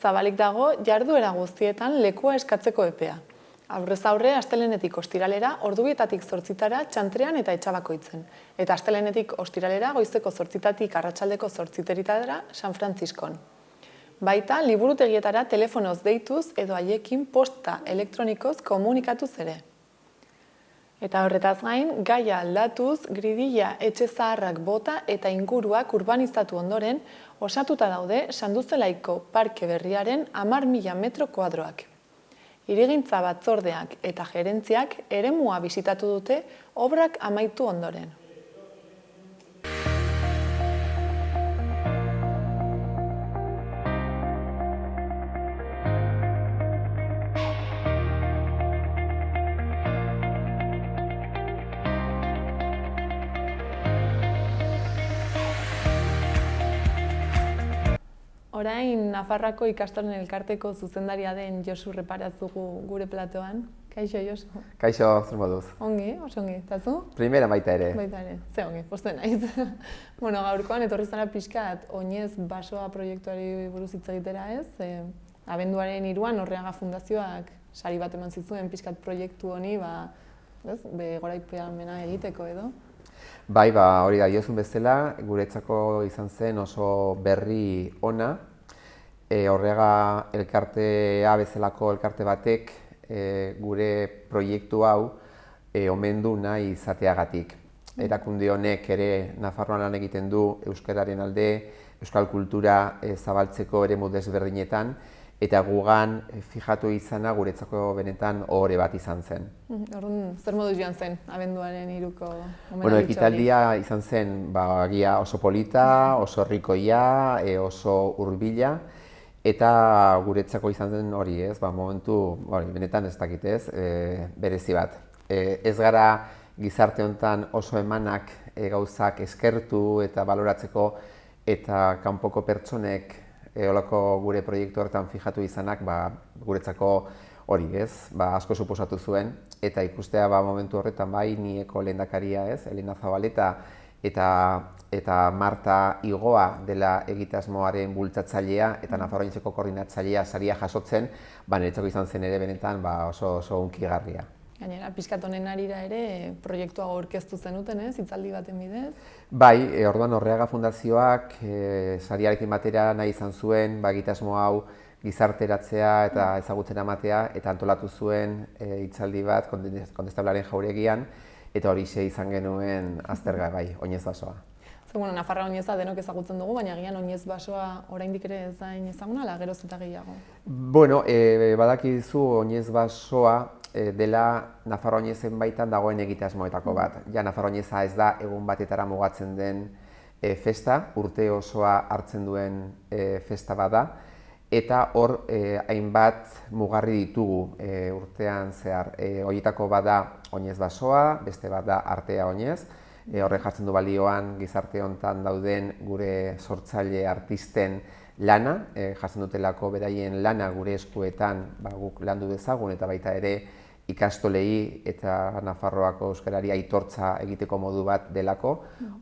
[SPEAKER 1] Zabalik dago, jarduera guztietan lekua eskatzeko epea. Aurrez aurre, astelenetik ostiralera, ordubietatik 8 Txantrean eta Etxabakoitzen. Eta astelenetik ostiralera, goizeko 8 arratsaldeko 8 San Frantziskon. Baita, liburutegietara telefonoz deituz edo haiekin posta elektronikoz komunikatuz ere. Eta horretaz gain, gaia aldatuz, Gridilla etxe zaharrak bota eta inguruak urbanizatu ondoren, osatuta daude Sanduzelaiko parke berriaren 10.000 metro kuadroak. Hirigintza batzordeak eta gerentziak eremua bisitatu dute obrak amaitu ondoren. Orain, Nafarroako ikastolen elkarteko zuzendaria den Josu Reparaz dugu gure platoan. Kaixo, Josu?
[SPEAKER 5] Kaixo, zer moduz?
[SPEAKER 1] Ongi, oso ongi. Eta zu?
[SPEAKER 5] Primera baita ere.
[SPEAKER 1] Baita ere, ze ongi, postu naiz. Bueno, gaurkoan etorri zara pixkat oinez basoa proiektuari buruz hitz egitera ez. Abenduaren 3an Orreaga Fundazioak sari bat eman zizuen pixkat proiektu honi, goraipamena egiteko edo.
[SPEAKER 5] Bai, hori da, diozun bezala, guretzako izan zen oso berri ona. Orreaga elkartea bezalako elkarte batek gure proiektu hau omendu nahi izateagatik. Erakunde honek ere Nafarroan lan egiten du euskararen alde, euskal kultura zabaltzeko eremu desberdinetan, eta gugan fijatu izana guretzako benetan ohore bat izan zen.
[SPEAKER 1] Orduan, zer moduz joan zen, abenduaren 3ko omenalditxo hori?
[SPEAKER 5] Ekitaldia izan zen agia oso polita, oso rikoia, oso hurbila, eta guretzako izan zen hori, momentu, benetan ez dakit ez, berezi bat. Ez gara gizarte honetan oso emanak gauzak eskertu eta baloratzeko, eta kanpoko pertsonek holako gure proiektu horretan fijatu izanak, guretzako hori, asko suposatu zuen, eta ikustea momentu horretan nieko lehendakaria, Elena Zabaleta, eta Marta Igoa dela egitasmoaren bultzatzailea eta Nafarroaintzeko koordinatzailea saria jasotzen, niretzako izan zen ere benetan oso hunkigarria.
[SPEAKER 1] Gainera, pixkat honen arira ere proiektua aurkeztu zenuten, hitzaldi baten bidez?
[SPEAKER 5] Bai, orduan Orreaga Fundazioak sariarekin batera nahi izan zuen egitasmo hau gizarteratzea eta ezagutzen ematea, eta antolatu zuen hitzaldi bat Kondestablaren jauregian, eta hori izan genuen azterga, oinez basoa.
[SPEAKER 1] Nafarra oineza denok ezagutzen dugu, baina agian oinez basoa oraindik ere ez da ezaguna, ala geroz eta gehiago?
[SPEAKER 5] Badakizu oinez basoa dela Nafarra oinezen baitan dagoen egitasmoetako bat. Nafarra oineza ez da egun batetara mugatzen den festa, urte osoa hartzen duen festa bada, eta hor hainbat mugarri ditugu urtean zehar. Horietako bada oinez basoa, beste bat da artea oinez, horrek jartzen du balioan gizarte honetan dauden gure sortzaile artisten lana, jartzen dutelako beraien lana gure eskuetan guk landu dezagun, eta baita ere ikastolei eta Nafarroako euskarari aitortza egiteko modu bat delako.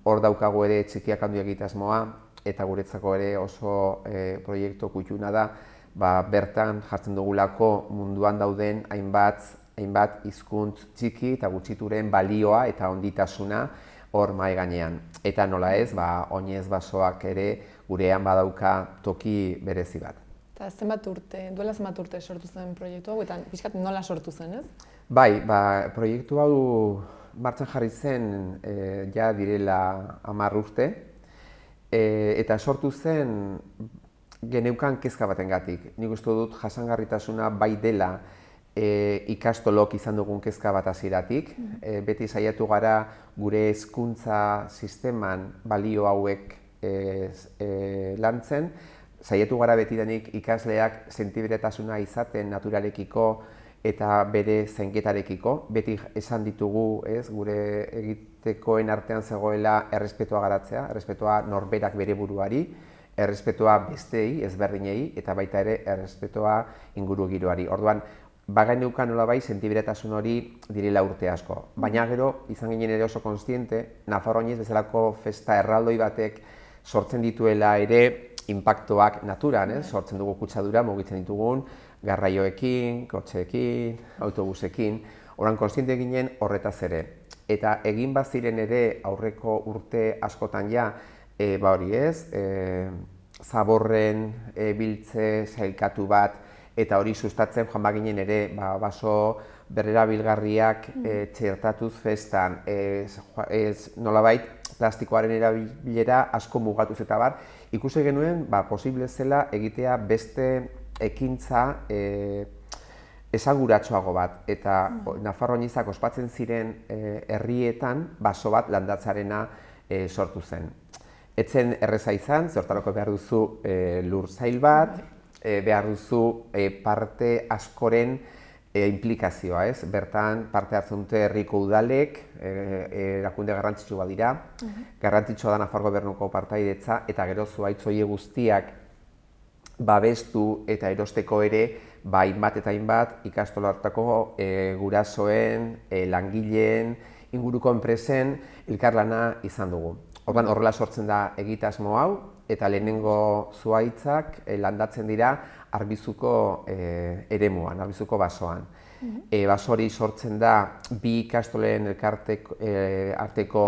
[SPEAKER 5] Hor daukagu ere txikiak handu egitasmoa, eta guretzako ere oso proiektu kutxuna da, bertan jartzen dugulako munduan dauden hainbat hizkuntz txiki eta gutxituren balioa eta onditasuna hor mahai gainean. Eta nola ez, oinez basoak ere gurean badauka toki berezi bat.
[SPEAKER 1] Eta duela zenbat urte sortu zen proiektu hau, eta pixkat nola sortu zen, ez?
[SPEAKER 5] Bai, proiektu hau martxan jarri zen ja direla 10 urte, eta sortu zen geneukan kezka batengatik. Nik uste dut jasangarritasuna bai dela ikastolok izan dugun kezka bat hasieratik. Beti saiatu gara gure hezkuntza sisteman balio hauek lantzen. Saiatu gara betidanik ikasleak sentiberetasuna izaten naturarekiko eta bere zainketarekiko. Beti esan ditugu, gure egitekoen artean zegoela errespetua garatzea, errespetua norberak bere buruari, errespetua besteei, ezberdinei, eta baita ere errespetua ingurugiroari. Orduan, bagaineukan nolabai sentiberetasun hori direla urte asko. Baina gero, izan ginen ere oso kontziente, Nafarroa oinez bezalako festa erraldoi batek sortzen dituela ere inpaktuak naturan, sortzen dugu kutsadura, mugitzen ditugun, garraioekin, kotxeekin, autobusekin, oran kontziente ginen horretaz ere. Eta egin baziren ere aurreko urte askotan ja, hori zaborren biltze sailkatu bat, eta hori sustatzen joan baginen ere baso berrerabilgarriak txertatuz festan, nolabait plastikoaren erabilera asko mugatuz eta bar, ikusi genuen posible zela egitea beste ekintza esanguratsuago bat, eta Nafarroa oinezak ospatzen ziren herrietan baso bat landatzarena sortu zen. Etzen erreza izan, zertarako behar duzu lur zail bat, behar duzu parte askoren implikazioa, bertan parte hartzen dute herriko udalek, erakunde garrantzitsu bat dira, garrantzitsua da Nafarroa Gobernuko partaidetza, eta gero zuhaitz horiek guztiak babestu eta erosteko ere, hainbat eta hainbat ikastola hartako gurasoen, langileen, inguruko enpresen elkarlana izan dugu. Orduan horrela sortzen da egitasmo hau, eta lehenengo zuhaitzak landatzen dira Arbizuko eremuan, Arbizuko basoan. Baso hori sortzen da bi ikastolen arteko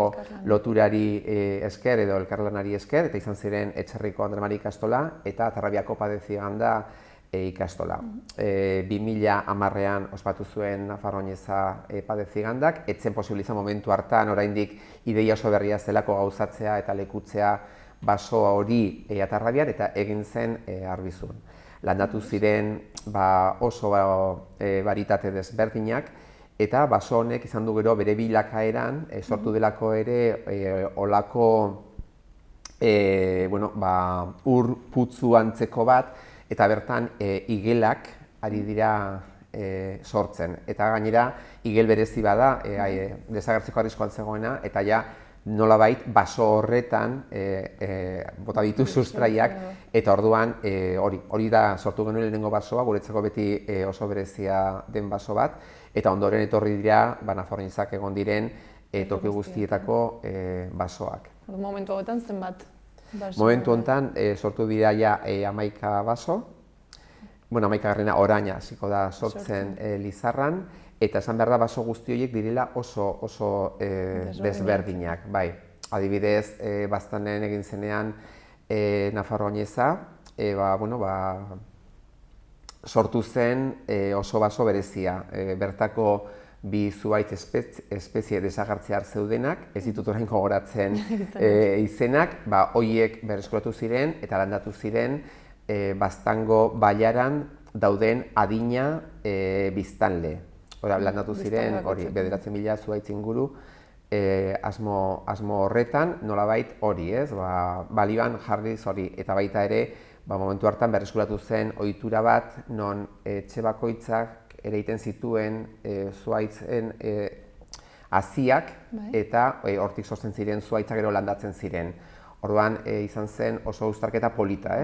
[SPEAKER 5] loturari esker edo elkarlanari esker, eta izan ziren Etxerriko Andre Mari ikastola eta Tarrabiako Padeziganda ikastola. 2010ean ospatu zuen Nafarroa oineza Padezigandak, etzen posibilizan momentu hartan oraindik ideia oso berria zelako gauzatzea eta lekutzea basoa hori Atarrabian, eta egin zen Arbizun. Landatu ziren oso baritate desberdinak, eta baso honek izan du gero bere bilakaeran, sortu delako ere olako ur putzu antzeko bat, eta bertan igelak ari dira sortzen. Eta gainera, igel berezi bada, desagertzeko arriskoan zegoena, eta ja, nolabait baso horretan bota ditu sustraiak, eta orduan hori da sortu genuen lehenengo basoa, guretzako beti oso berezia den baso bat, eta ondoren etorri dira nafarroinezak egon diren toki guztietako basoak.
[SPEAKER 1] Momentu hauetan zenbat baso?
[SPEAKER 5] Momentu honetan sortu dira ja 11 baso, 11garrena oraina hasiko da sortzen Lizarran, eta esan behar da baso guzti horiek direla oso desberdinak. Bai, adibidez, Baztanen egin zenean Nafarroineza, sortu zen oso baso berezia. Bertako bi zuhaitz espezie desagertzear zeudenak, ez ditut orain gogoratzen izenak, horiek berreskuratu ziren eta landatu ziren Baztango bailaran dauden adina biztanle. Landatu ziren, 9.000 zuhaitz inguru, asmo horretan, nolabait hori, balioan jarriz hori, eta baita ere, momentu hartan berreskuratu zen ohitura bat, non etxe bakoitzak ereiten zituen zuhaitzen haziak, eta hortik sortzen ziren zuhaitzak gero landatzen ziren. Orduan izan zen oso uztarketa polita,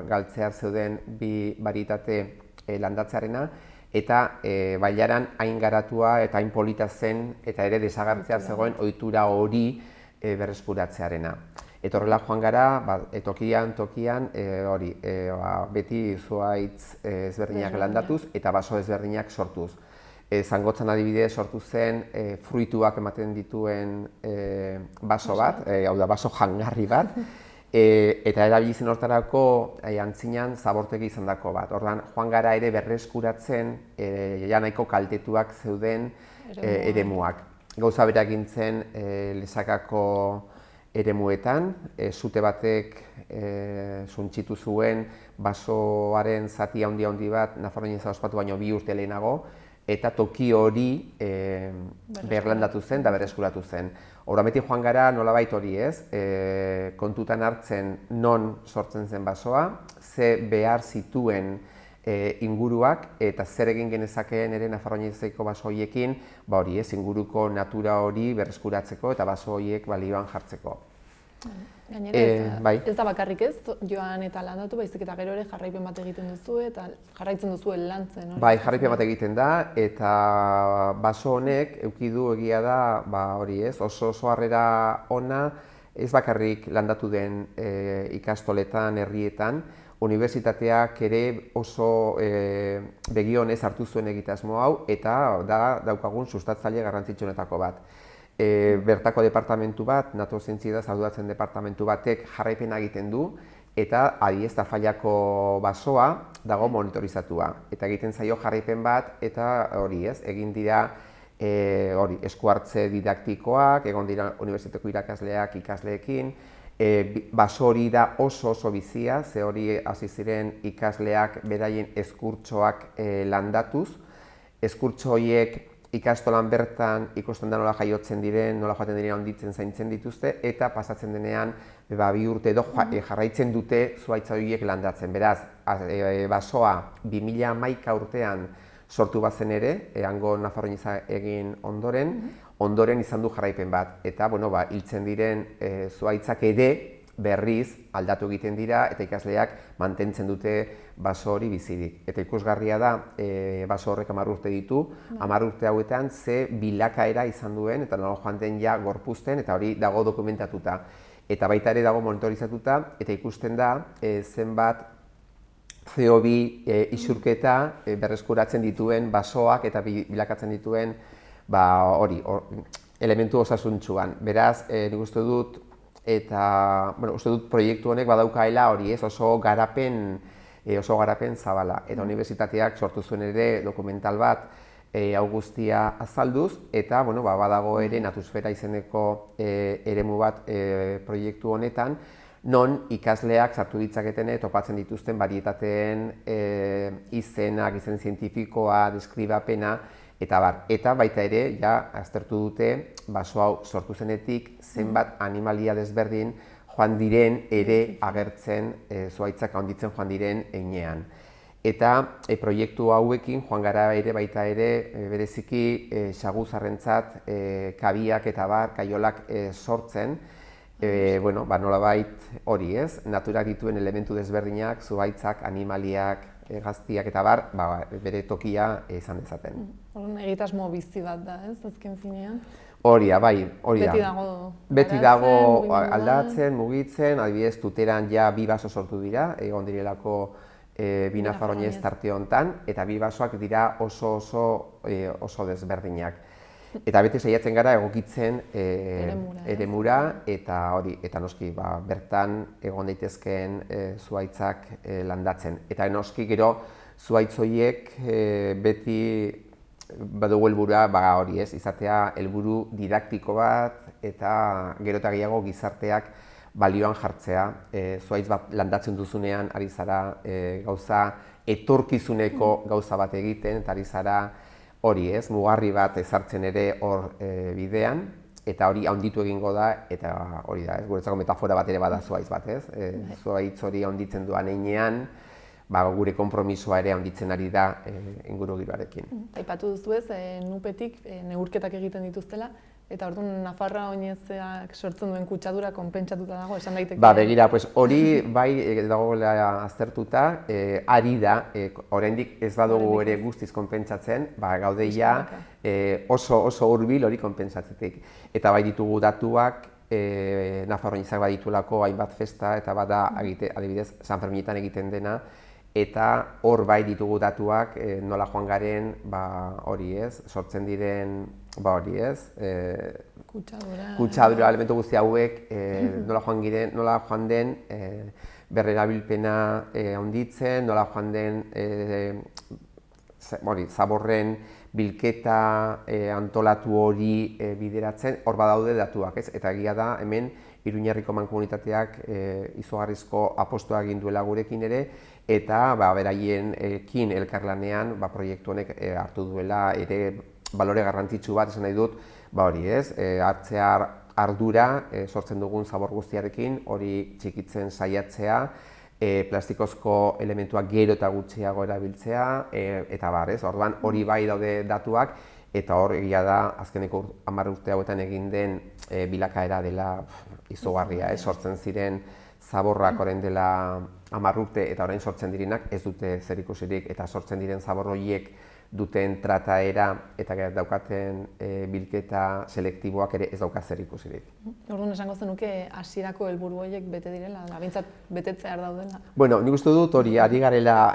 [SPEAKER 5] galtzear zeuden bi barietate landatzearena, eta bailaran hain garatua eta hain polita zen, eta ere desagertzear zegoen ohitura hori berreskuratzearena. Eta horrela joan gara, tokian beti zuhaitz ezberdinak landatuz eta baso ezberdinak sortuz. Zangotzan adibidez sortu zen fruituak ematen dituen baso bat, hau da baso jangarri bat, eta erabili zen hortarako antzinan zabortegi izandako bat. Orduan joan gara ere berreskuratzen nahiko kaltetuak zeuden eremuak. Gauza bera egin zen Lesakako eremuetan, sute batek suntsitu zuen basoaren zati handi bat Nafarroineza ospatu baino 2 urte lehenago, eta toki hori berlandatu zen eta berreskuratu zen. Orduan beti joan gara nolabait hori kontutan hartzen non sortzen zen basoa, ze behar zituen inguruak eta zer egin genezakeen ere Nafarroinezeko baso horiekin, inguruko natura hori berreskuratzeko eta baso horiek balioan jartzeko.
[SPEAKER 1] Gainera, ez da bakarrik joan eta landatu, baizik eta gero ere jarraipen bat egiten duzu eta jarraitzen duzu lantzen.
[SPEAKER 5] Bai, jarraipen bat egiten da, eta baso honek eduki du egia da, oso harrera ona, ez bakarrik landatu den ikastoletan, herrietan, unibertsitateak ere oso begionez hartu zuen egitasmo hau, eta daukagun sustatzaile garrantzitsuenetako bat. Bertako departamentu bat, NATO zientzietaz arduratzen departamentu batek jarraipena egiten du, eta adibidez Tafallako basoa dago monitorizatua. Eta egiten zaio jarraipen bat, eta egin dira esku hartze didaktikoak, egon dira unibertsitateko irakasleak ikasleekin, baso hori da oso bizia, ze hori hasi ziren ikasleak beraien eskurtsoak landatuz. Eskurtso horiek ikastolan bertan ikusten da nola jaiotzen diren, nola joaten diren handitzen zaintzen dituzte, eta pasatzen denean 2 urte edo jarraitzen dute zuhaitz horiek landatzen. Beraz, basoa 2011 urtean sortu bazen ere, hango Nafarroineza egin ondoren izan du jarraipen bat. Eta, hiltzen diren zuhaitzak ere berriz aldatu egiten dira eta ikasleak mantentzen dute baso hori bizirik. Eta ikusgarria da, baso horrek 10 urte ditu, 10 urte hauetan ze bilakaera izan duen eta nola joan den ja gorpuzten, eta hori dago dokumentatuta. Eta baita ere dago monitorizatuta, eta ikusten da zenbat CO2 isurketa berreskuratzen dituen basoak eta bilakatzen dituen elementu osasuntsuan. Beraz, nik uste dut, eta uste dut proiektu honek badaukaela hori oso garapen zabala. Eta unibertsitateak sortu zuen ere dokumental bat hau guztia azalduz, eta badago ere Natusfera izeneko eremu bat proiektu honetan, non ikasleak sartu ditzaketen topatzen dituzten barietateen izenak, izen zientifikoa, deskribapena, eta baita ere, aztertu dute, baso hau sortu zenetik, zenbat animalia desberdin joan diren ere agertzen zuhaitzak handitzen joan diren heinean. Eta proiektu hauekin joan gara ere baita ere bereziki saguzarrentzat kabiak eta bar, kaiolak sortzen. Bueno, nolabait hori ez, naturak dituen elementu desberdinak, zuhaitzak, animaliak, gaztiak eta bar, bere tokia izan dezaten.
[SPEAKER 1] Egitasmo bizi bat da, ez, azken finean?
[SPEAKER 5] Hori da, bai, hori da.
[SPEAKER 1] Beti dago
[SPEAKER 5] Beti dago aldatzen, mugitzen, adibidez, Tuteran ja bi baso sortu dira, egon direlako bi nafarroinez tarte honetan, eta bi basoak dira oso desberdinak. Eta beti saiatzen gara egokitzen eremura eta hori, eta noski bertan egon daitezkeen zuhaitzak landatzen. Eta noski gero zuhaitz horiek beti badugu helburua hori ez, izatea helburu didaktiko bat eta gero eta gehiago gizarteak balioan jartzea. Zuhaitz bat landatzen duzunean ari zara gauza etorkizuneko gauza bat egiten, eta ari zara hori ez, mugarri bat ezartzen ere hor bidean, eta hori handitu egingo da, eta hori da, guretzako metafora bat ere bada zuhaitz bat, ez? Zuhaitz hori handitzen duan heinean, gure konpromisoa ere handitzen ari da ingurugiroarekin.
[SPEAKER 1] Aipatu duzu ez, nupetik neurketak egiten dituztela, eta orduan Nafarroa oinezak sortzen duen kutsadura konpentsatuta dago, esan daiteke?
[SPEAKER 5] Begira, hori bai dagoela aztertuta, ari da, oraindik ez badugu ere guztiz konpentsatzen, gaude ja oso hurbil hori konpentsatzetik. Eta bai ditugu datuak, Nafarroa oinezak baditulako hainbat festa, eta bada adibidez San Ferminetan egiten dena, eta hor bai ditugu datuak nola joan garen, hori ez, sortzen diren, hori ez, kutsadura elementu guzti hauek, nola joan den berrerabilpena handitzen, nola joan den zaborren bilketa antolatu hori bideratzen, hor badaude datuak, ez? Eta egia da, hemen Iruñerriko mankomunitateak izugarrizko apostua egin duela gurekin ere, eta beraiekin elkarlanean proiektu honek hartu duela ere balore garrantzitsu bat, esan nahi dut, hori ez, hartzea ardura sortzen dugun zabor guztiarekin, hori txikitzen saiatzea, plastikozko elementuak gero eta gutxiago erabiltzea, eta ez, orduan hori bai daude datuak, eta hor egia da azkeneko 10 urte hauetan egin den bilakaera dela izugarria, sortzen ziren zaborrak orain dela 10 urte eta orain sortzen direnak ez dute zerikusirik, eta sortzen diren zabor horiek duten trataera eta daukaten bilketa selektiboak ere ez dauka zerikusirik.
[SPEAKER 1] Orduan esango zenuke hasierako helburu horiek bete direla, behintzat betetzear daudela?
[SPEAKER 5] Bueno, nik uste dut hori ari garela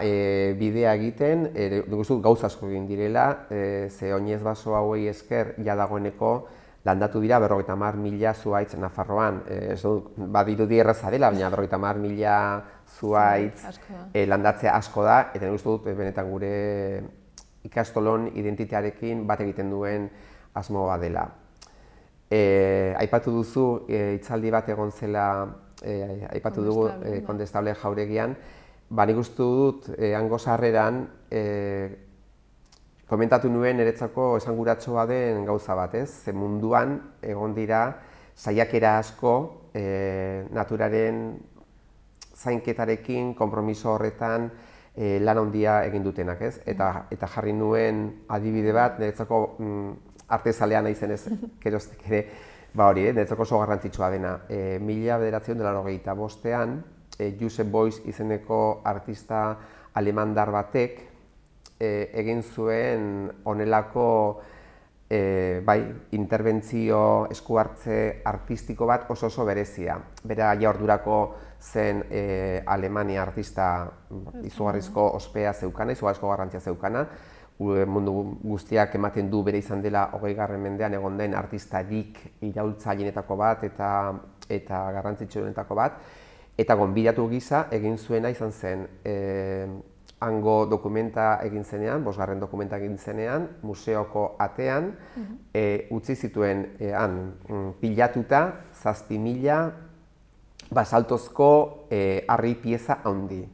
[SPEAKER 5] bidea egiten, nik uste dut gauza asko egin direla, ze oinez baso hauei esker ja dagoeneko landatu dira 50.000 zuhaitz Nafarroan. Badirudi erraza dela, baina 50.000 zuhaitz landatzea asko da, eta nik uste dut benetan gure ikastolon identitatearekin bat egiten duen asmoa dela. Aipatu duzu, hitzaldi bat egon zela, aipatu dugu Kondestable Jauregian, nik uste dut hango sarreran komentatu nuen niretzako esanguratsua den gauza bat, ez? Ze munduan egon dira saiakera asko naturaren zainketarekin, konpromiso horretan lan handia egin dutenak, ez? Eta jarri nuen adibide bat, niretzako artezalea naizenez, geroztik ere, hori, niretzako oso garrantzitsua dena. 1985ean, Josep Beuys izeneko artista alemandar batek egin zuen honelako interbentzio eskuhartze artistiko bat oso berezia. Bera ja ordurako zen Alemania artista izugarrizko ospea zeukana, izugarrizko garrantzia zeukana. Mundu guztiak ematen du bere izan dela 20. mendean egon den artistarik iraultzaileenetako bat eta garrantzitsuenetako bat. Eta gonbidatu gisa egin zuena izan zen hango dokumenta egin zenean, 5. dokumenta egin zenean, museoko atean, utzi zituen pilatuta 7.000 basaltozko harri pieza handi.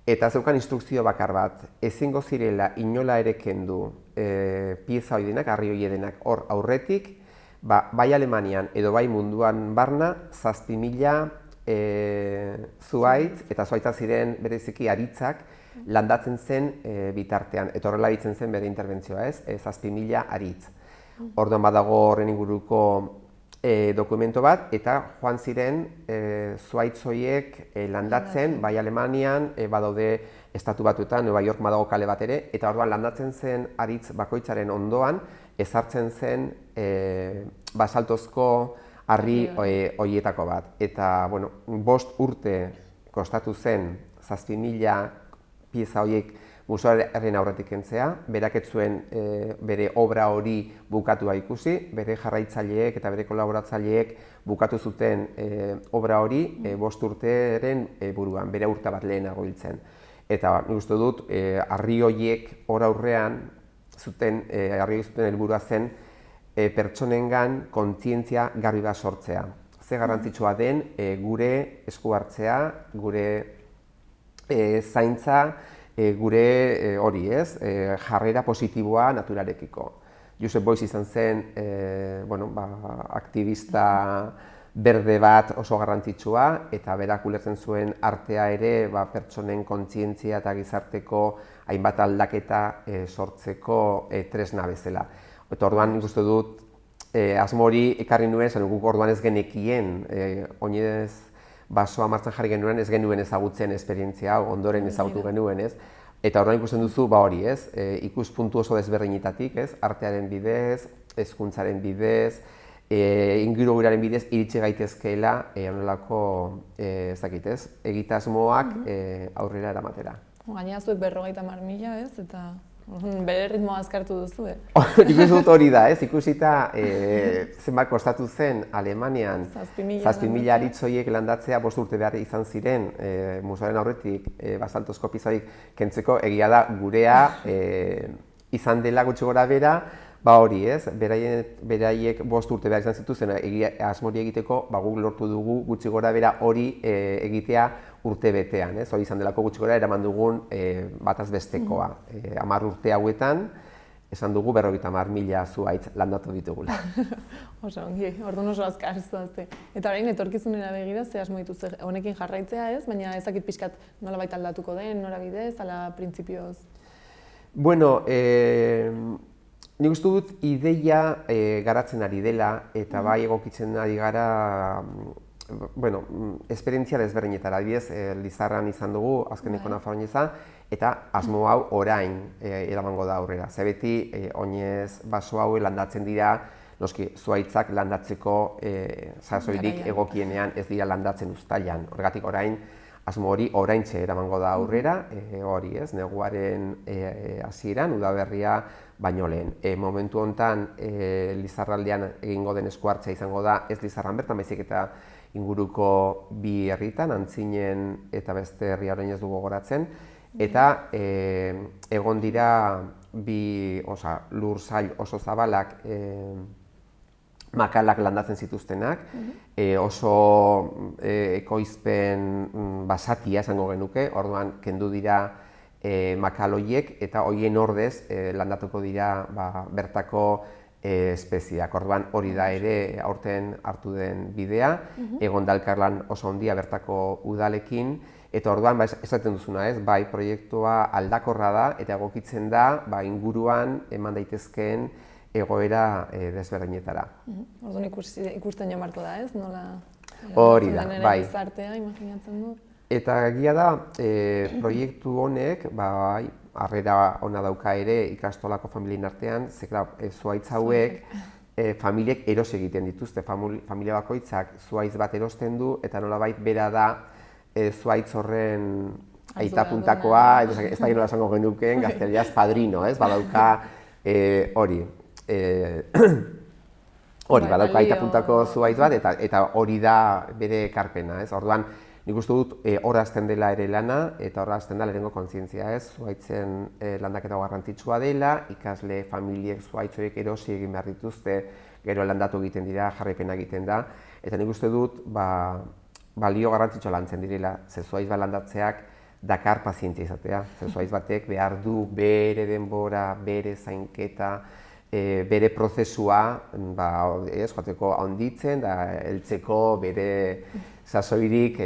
[SPEAKER 5] Eta zeukan instrukzio bakar bat, ezingo zirela inola ere kendu pieza hori denak, harri hori denak hor aurretik, bai Alemanian edo bai munduan barna 7.000 zuhaitz, eta zuhaitzak ziren bereziki aritzak, landatzen zen bitartean, eta horrela ditzen zen bere interbentzioa, ez? 7.000 aritz. Orduan badago horren inguruko dokumento bat, eta joan ziren zuhaitz horiek landatzen, bai Alemanian, badaude Estatu Batuetan, Nueva York badago kale bat ere, eta orduan landatzen zen aritz bakoitzaren ondoan, ezartzen zen basaltozko harri horietako bat. Eta, 5 urte kostatu zen 7.000 pieza horiek museoaren aurretik kentzea, berak ez zuen bere obra hori bukatua ikusi, bere jarraitzaileek eta bere kolaboratzaileek bukatu zuten obra hori 5 urteren buruan, bere urte bat lehenago hiltzen. Eta nik uste dut, harri horiek hor aurrean zuten helburua zen pertsonengan kontzientzia garbi bat sortzea. Ze garrantzitsua den gure esku hartzea, gure zaintza, gure hori ez, jarrera positiboa naturarekiko. Josep Beuys izan zen aktivista berde bat oso garrantzitsua, eta berak ulertzen zuen artea ere pertsonen kontzientzia eta gizarteko hainbat aldaketa sortzeko tresna bezala. Eta orduan nik uste dut asmo hori ekarri nuen, zen guk orduan ez genekien, oinez basoa martxan jarri genuen ez genuen ezagutzen esperientzia hau, ondoren ezagutu genuen, ez? Eta orduan ikusten duzu, hori, ez? Ikuspuntu oso desberdinetatik, ez? Artearen bidez, hezkuntzaren bidez, ingurugiraren bidez iritsi gaitezkeela honelako, ez dakit, ez? Egitasmoak aurrera eramatera.
[SPEAKER 1] Gainera zuek 50.000, ez? Eta bere ritmoa azkartu duzu,
[SPEAKER 5] Nik uste dut hori da, ez? Ikusita zenbat kostatu zen Alemanian 7.000 aritz horiek landatzea 5 urte behar izan ziren museoaren aurretik basaltozko pieza kentzeko, egia da gurea izan dela gutxi gora bera, hori ez, beraiek 5 urte behar izan zituzen asmori egiteko, guk lortu dugu gutxi gora bera hori egitea urte betean, ez? Hori izan delako gutxi gora eraman dugun bataz bestekoa. 10 urte hauetan, esan dugu 50.000 zuhaitz landatu ditugula.
[SPEAKER 1] Oso, ongi, orduan oso azkar zuazte. Eta orain, etorkizunera begira, ze asmo dituz honekin jarraitzea, ez? Baina ezakit pixkat nolabait aldatuko den, norabidez, ala printzipioz?
[SPEAKER 5] Bueno, nik uste dut ideia garatzen ari dela, eta bai egokitzen ari gara esperientzia desberdinetara, adibidez, Lizarran izan dugu, azkeneko Nafarroan eta asmo hau orain eramango da aurrera. Ze beti, oinez baso hau landatzen dira, noski, zuhaitzak landatzeko sasoirik egokienean ez dira landatzen uztailan. Horregatik orain, asmo hori oraintxe eramango da aurrera, hori ez, neguaren hasieran, udaberria baino lehen. Momentu honetan, Lizarraldean egingo den esku hartzea izango da, ez Lizarran bertan, baizik eta inguruko 2 herritan, Antzinen eta beste herri orain ez dugu gogoratzen, eta egon dira 2 lursail oso zabalak makalak landatzen zituztenak, oso ekoizpen basatia esango genuke, orduan kendu dira makal horiek eta horien ordez landatuko dira bertako espeziak. Orduan hori da ere aurten hartu den bidea, egon da elkarlan oso handia bertako udalekin, eta orduan esaten duzuna, ez? Bai, proiektua aldakorra da eta egokitzen da inguruan eman daitezkeen egoera desberdinetara.
[SPEAKER 1] Orduan ikusten joan beharko da, ez? Nola
[SPEAKER 5] hori da, bai.
[SPEAKER 1] Gizartea, imaginatzen dut.
[SPEAKER 5] Eta egia da, proiektu honek, harrera ona dauka ere ikastolako familien artean, ze zuhaitz hauek familiek eros egiten dituzte, familia bakoitzak zuhaitz bat erosten du, eta nolabait bera da zuhaitz horren aita puntakoa, ez da nola esango genukeen, gazteleraz padrino, ez? Badauka hori, badauka aita puntako zuhaitz bat, eta hori da bere ekarpena, ez? Orduan, nik uste dut hor hasten dela ere lana, eta hor hasten da lehenengo kontzientzia, ez? Zuhaitzen landaketa garrantzitsua dela, ikasle, familiek zuhaitz horiek erosi egin behar dituzte, gero landatu egiten dira, jarraipena egiten da, eta nik uste dut balio garrantzitsua lantzen direla, ze zuhaitz bat landatzeak dakar pazientzia izatea, ze zuhaitz batek behar du bere denbora, bere zainketa, bere prozesua, joateko handitzen, da heltzeko bere sasoirik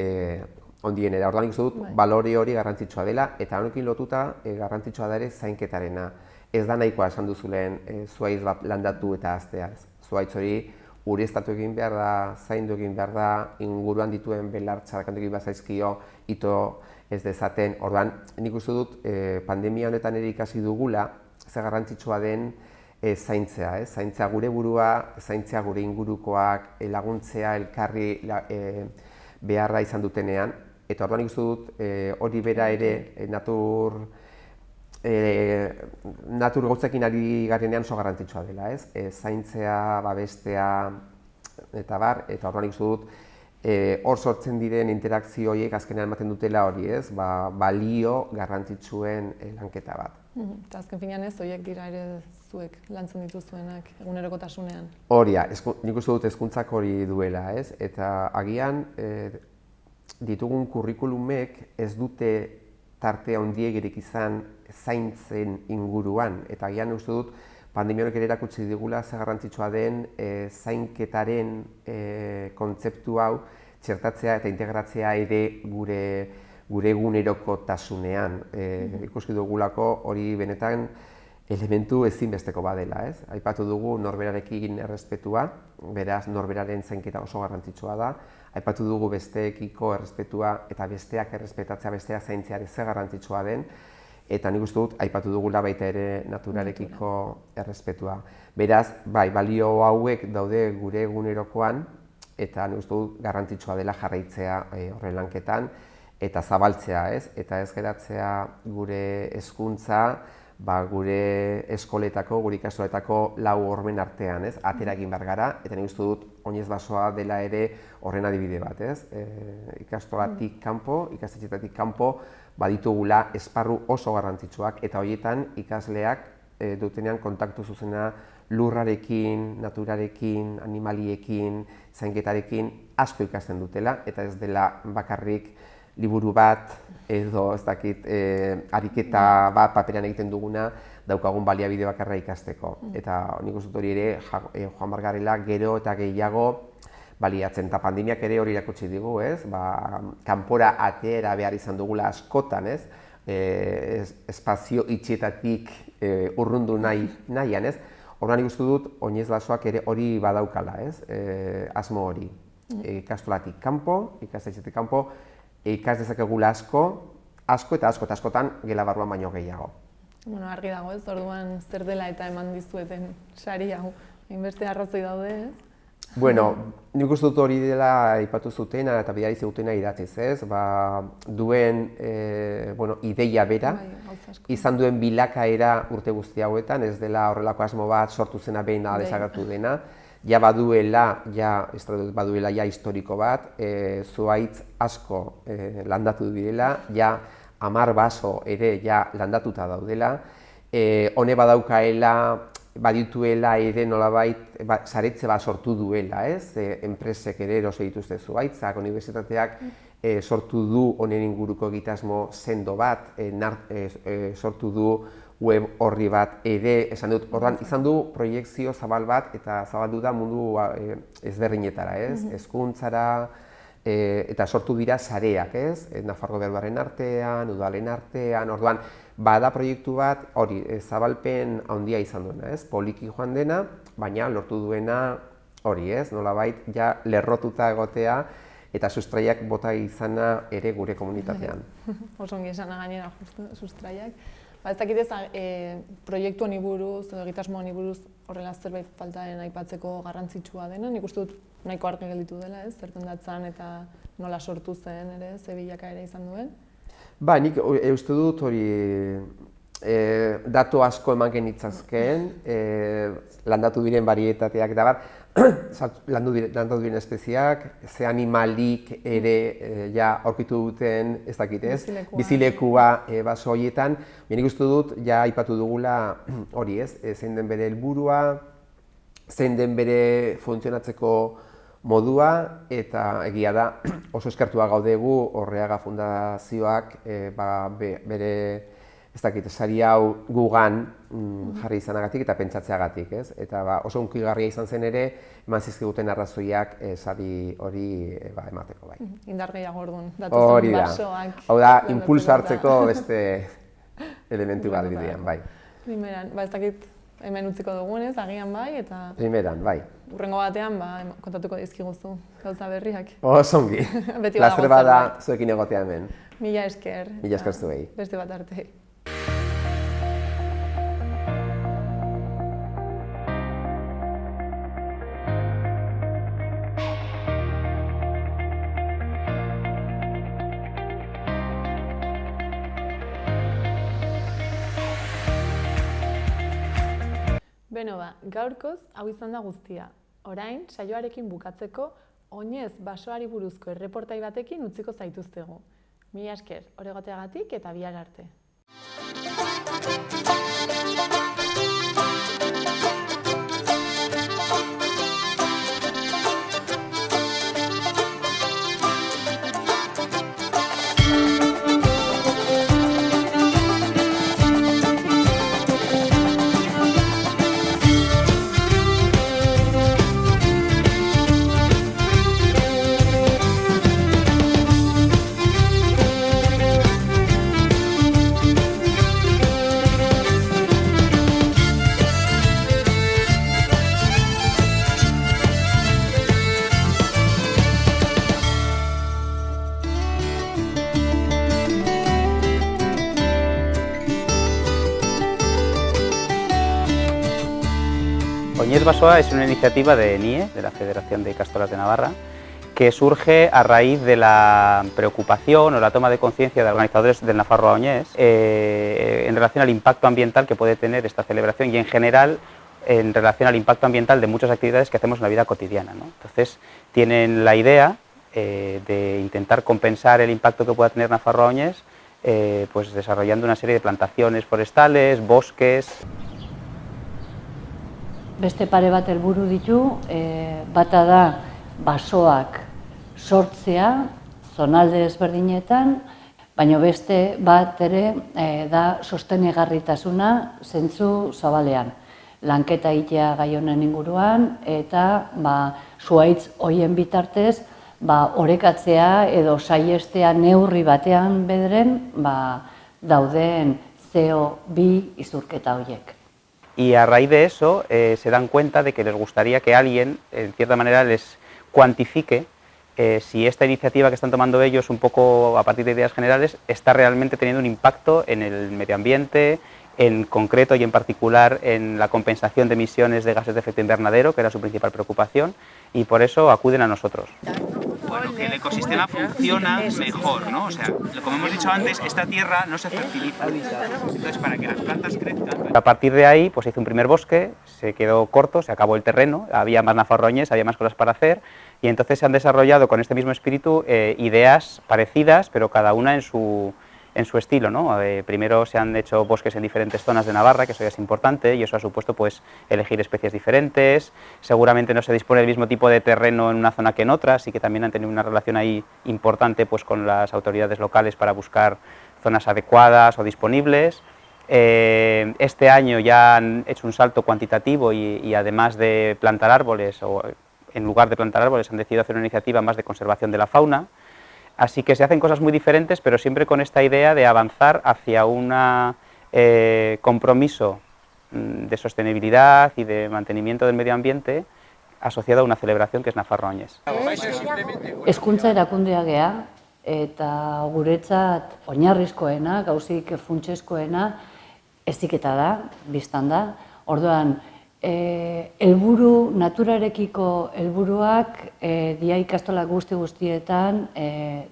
[SPEAKER 5] ondienera. Orduan ikusten dut balore hori garrantzitsua dela, eta honekin lotuta garrantzitsua da ere zainketarena. Ez da nahikoa esan duzuleen zuhaitz bat landatu eta haztea. Zuhaitz hori ureztatu egin behar da, zaindu egin behar da, inguruan dituen belartza kantu egin behar zaizkio, ito ez dezaten. Orduan, nik uste dut pandemia honetan ere ikasi dugula, ze garrantzitsua den zaintzea. Zaintzea gure burua, zaintzea gure ingurukoak, laguntzea elkarri beharra izan dutenean. Eta orduan nik uste dut hori bera ere natur gauzekin ari garenean oso garrantzitsua dela, ez? Zaintzea, babestea, eta bar, eta orduan ikustu dut hor sortzen diren interakzio horiek azkenean ematen dutela hori, ez? Balio garrantzitsuen lanketa bat.
[SPEAKER 1] Eta azken finean ez, horiek dira ere zuek lantzen dituzuenak egunerokotasunean.
[SPEAKER 5] Horia, nik uste dut hezkuntzak hori duela, ez? Eta agian ditugun kurrikulumek ez dute tarte handiegirik izan zaintzen inguruan, eta agian uste dut pandemia honek ere erakutsi digula ze garrantzitsua den zainketaren kontzeptu hau txertatzea eta integratzea ere gure egunerokotasunean. Ikusi dugulako hori benetan elementu ezinbesteko badela, ez? Aipatu dugu norberarekin errespetua, beraz norberaren zainketa oso garrantzitsua da. Aipatu dugu besteekiko errespetua eta besteak errespetatzea, besteak zaintzea ere ze garrantzitsua den. Eta nik uste dut, aipatu dugula baita ere naturarekiko errespetua. Beraz, bai, balio hauek daude gure egunerokoan, eta nik uste dut garrantzitsua dela jarraitzea horren lanketan, eta zabaltzea, ez? Eta ez geratzea gure hezkuntza, gure eskoletako, gure ikastoletako lau hormen artean, ez? Atera egin behar gara, eta nik uste dut oinez basoa dela ere horren adibide bat, ez? Ikastolatik kanpo, ikastetxeetatik kanpo, baditugula esparru oso garrantzitsuak, eta horietan ikasleak dutenean kontaktu zuzena lurrarekin, naturarekin, animaliekin, zainketarekin asko ikasten dutela, eta ez dela bakarrik liburu bat edo ez dakit ariketa bat paperean egiten duguna daukagun baliabide bakarra ikasteko. Eta nik uste dut hori ere joan behar garela gero eta gehiago baliatzen, eta pandemiak ere hori erakutsi digu, ez? Kanpora atera behar izan dugula askotan, ez? Espazio itxietatik urrundu nahian, ez? Horren ikustu dut, oinez basoak ere hori badaukala, ez? Asmo hori. Ikastolatik kanpo, ikastetxetik kanpo, ikas dezakegula asko eta askotan gela barruan baino gehiago.
[SPEAKER 1] Bueno, argi dago, ez? Orduan zer dela eta eman dizueten sari hau. Hainbeste arrazoi daude, ez?
[SPEAKER 5] Bueno, nik uste dut hori dela aipatu zutena eta bidali zutena idatziz, ez? Duen ideia bera, izan duen bilakaera urte guzti hauetan, ez dela horrelako asmo bat sortu zena behin nada desagertu dena, ja baduela historiko bat, zuhaitz asko landatu direla, ja 10 baso ere ja landatuta daudela, hone badaukaela badituela ere nolabait saretze bat sortu duela, ez? Enpresek ere eroso dituzte zuhaitzak, unibertsitateak sortu du honen inguruko egitasmo sendo bat, sortu du web horri bat ere, esan dut, orduan izan du proiekzio zabal bat eta zabaldu da mundu ezberdinetara, ez? Hezkuntzara, eta sortu dira sareak, ez? Nafarroa Gobernuaren artean, udalen artean, orduan bada proiektu bat hori zabalpen handia izan duena, ez? Poliki joan dena, baina lortu duena hori, ez? Nolabait ja lerrotuta egotea eta sustraiak bota izana ere gure komunitatean.
[SPEAKER 1] Oso ongi esana gainera sustraiak. Ez dakit ez, proiektu honi buruz, edo egitasmo honi buruz horrela zerbait faltaren aipatzeko garrantzitsua dena, nik uste dut nahiko argi gelditu dela, ez? Zertan datzan eta nola sortu zen ere, ze bilakaera izan duen.
[SPEAKER 5] Ba, nik uste dut hori datu asko eman genitzazkeen, landatu diren barietateak eta bat, landatu diren espeziak, ze animalik ere ja aurkitu duten, ez dakit ez, bizilekua baso horietan. Nik uste dut, ja aipatu dugula hori ez, zein den bere helburua, zein den bere funtzionatzeko modua, eta egia da oso eskertua gaudegu Orreaga Fundazioak bere ez dakit, sari hau gugan jarri izanagatik eta pentsatzeagatik, ez? Eta oso hunkigarria izan zen ere, eman zizkiguten arrazoiak sari hori emateko, bai.
[SPEAKER 1] Indar gehiago orduan, datuzen basoak.
[SPEAKER 5] Hau da, impulso hartzeko beste elementu bat bidean, bai.
[SPEAKER 1] Primeran, ez dakit hemen utziko dugunez, agian bai, eta...
[SPEAKER 5] Primeran, bai.
[SPEAKER 1] Urrengo batean, kontatuko dizkiguzu gauza berriak.
[SPEAKER 5] Osongi. Plazer bada zuekin egotea hemen.
[SPEAKER 1] Mila esker.
[SPEAKER 5] Mila esker zuei.
[SPEAKER 1] Beste bat arte. Beno gaurkoz hau izan da guztia. Orain, saioarekin bukatzeko, oinez basoari buruzko erreportai batekin utziko zaituztegu. Mila esker, oregoteagatik eta bihar arte.
[SPEAKER 6] Oñez Basoa es una iniciativa de NIE, de la Federación de Ikastolas de Navarra, que surge a raíz de la preocupación o la toma de conciencia de organizadores del Nafarroa Oñez en relación al impacto ambiental que puede tener esta celebración y en general en relación al impacto ambiental de muchas actividades que hacemos en la vida cotidiana, ¿no? Entonces tienen la idea de intentar compensar el impacto que pueda tener Nafarroa Oñez pues desarrollando una serie de plantaciones forestales, bosques.
[SPEAKER 7] Beste pare bat helburu ditu, bata da basoak sortzea, zonalde ezberdinetan, baina beste bat ere da sostengarritasuna zentzu zabalean. Lanketa egitea gai honen inguruan eta zuhaitz horien bitartez orekatzea edo saihestea neurri batean bederen dauden CO2 isurketa horiek.
[SPEAKER 6] Y a raíz de eso se dan cuenta de que les gustaría que alguien, en cierta manera, les cuantifique si esta iniciativa que están tomando ellos, un poco a partir de ideas generales, está realmente teniendo un impacto en el medio ambiente, en concreto y en particular en la compensación de emisiones de gases de efecto invernadero, que era su principal preocupación, y por eso acuden a nosotros.
[SPEAKER 8] Bueno, que el ecosistema funciona mejor, ¿no? O sea, como hemos dicho antes, esta tierra no se fertiliza. Entonces, para que las plantas crezcan...
[SPEAKER 6] A partir de ahí, pues hice un primer bosque, se quedó corto, se acabó el terreno, había más Nafarroa Oñez, había más cosas para hacer, y entonces se han desarrollado con este mismo espíritu ideas parecidas, pero cada una en su estilo, ¿no? Primero se han hecho bosques en diferentes zonas de Navarra, que eso ya es importante, y eso ha supuesto pues elegir especies diferentes. Seguramente no se dispone del mismo tipo de terreno en una zona que en otra, así que también han tenido una relación ahí importante pues con las autoridades locales para buscar zonas adecuadas o disponibles. Este año ya han hecho un salto cuantitativo y además de plantar árboles, o en lugar de plantar árboles, han decidido hacer una iniciativa más de conservación de la fauna. Así que se hacen cosas muy diferentes, pero siempre con esta idea de avanzar hacia un compromiso de sostenibilidad y de mantenimiento del medio ambiente asociado a una celebración que es Nafarroa Oñez.
[SPEAKER 7] Hezkuntza erakundea gea eta guretzat oinarrizkoena, gauzik funtsezkoena heziketa da, biztan da. Orduan, helburu naturarekiko helburuak dia ikastola guztietan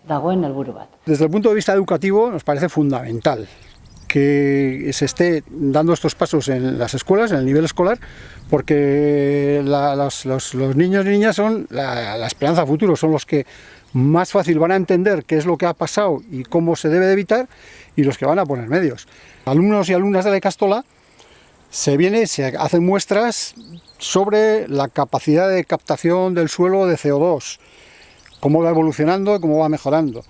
[SPEAKER 7] dagoen helburu bat.
[SPEAKER 9] Desde el punto de vista educativo nos parece fundamental que se esté dando estos pasos en las escuelas, en el nivel escolar, porque los niños y niñas son la esperanza futuro, son los que más fácil van a entender qué es lo que ha pasado y cómo se debe de evitar, y los que van a poner medios. Alumnos y alumnas de la ikastola se hacen muestras sobre la capacidad de captación del suelo de CO2, cómo va evolucionando y cómo va mejorando.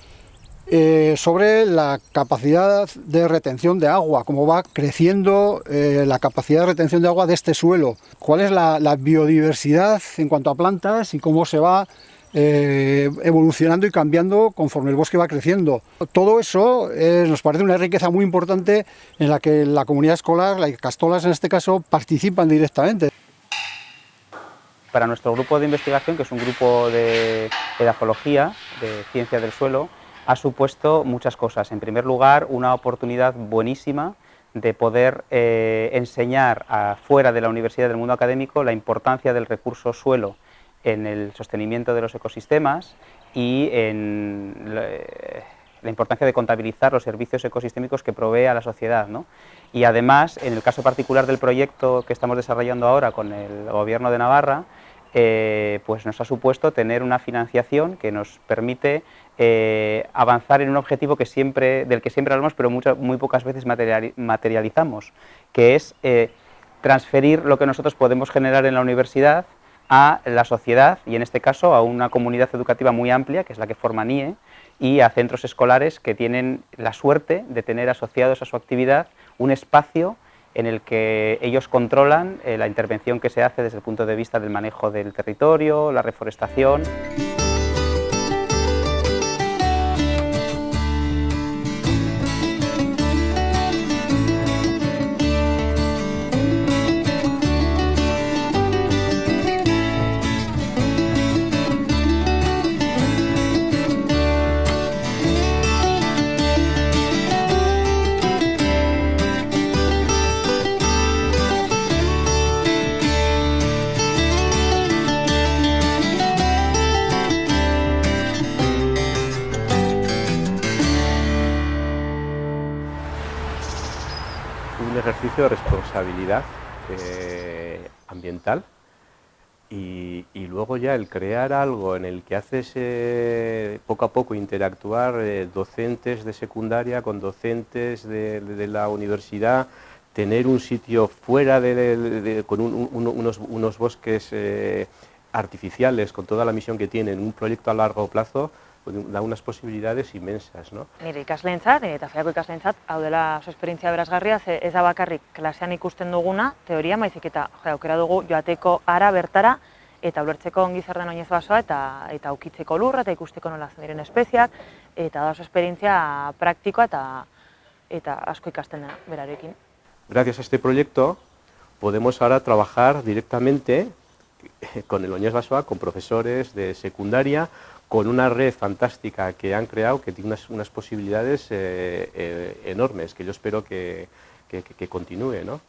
[SPEAKER 9] sobre la capacidad de retención de agua, cómo va creciendo la capacidad de retención de agua de este suelo, cuál es la biodiversidad en cuanto a plantas y cómo se va evolucionando y cambiando conforme el bosque va creciendo. Todo eso nos parece una riqueza muy importante en la que la comunidad escolar, las Ikastolas en este caso, participan directamente.
[SPEAKER 6] Para nuestro grupo de investigación, que es un grupo de edafología, de ciencia del suelo, ha supuesto muchas cosas. En primer lugar, una oportunidad buenísima de poder enseñar fuera de la universidad, del mundo académico, la importancia del recurso suelo en el sostenimiento de los ecosistemas y en la importancia de contabilizar los servicios ecosistémicos que provee a la sociedad, ¿no? Y además, en el caso particular del proyecto que estamos desarrollando ahora con el Gobierno de Navarra, pues nos ha supuesto tener una financiación que nos permite avanzar en un objetivo del que siempre hablamos, pero muy pocas veces materializamos, que es transferir lo que nosotros podemos generar en la universidad a la sociedad, y en este caso a una comunidad educativa muy amplia, que es la que forma NIE, y a centros escolares que tienen la suerte de tener asociados a su actividad un espacio en el que ellos controlan la intervención que se hace desde el punto de vista del manejo del territorio, la reforestación.
[SPEAKER 10] Un ejercicio de responsabilidad ambiental y luego ya el crear algo en el que haces poco a poco interactuar docentes de secundaria con docentes de la universidad, tener un sitio fuera con unos bosques artificiales, con toda la misión que tienen, un proyecto a largo plazo, da unas posibilidades inmensas, ¿no?
[SPEAKER 11] Nire ikasleentzat eta FEAko ikasleentzat hau dela oso esperientzia berazgarria, ze ez da bakarrik klasean ikusten duguna, teoria, baizik eta aukera dugu joateko hara bertara eta ulertzeko ongi zer den oinez basoa eta aukitzeko lurra eta ikusteko nola zen diren espeziak, eta da oso esperientzia praktikoa eta asko ikasten da berarekin.
[SPEAKER 10] Gracias a este proyecto podemos ahora trabajar directamente con el Oñez Basoa, con profesores de secundaria, con una red fantástica que han creado, que tiene unas posibilidades enormes, que yo espero que continúe, ¿no?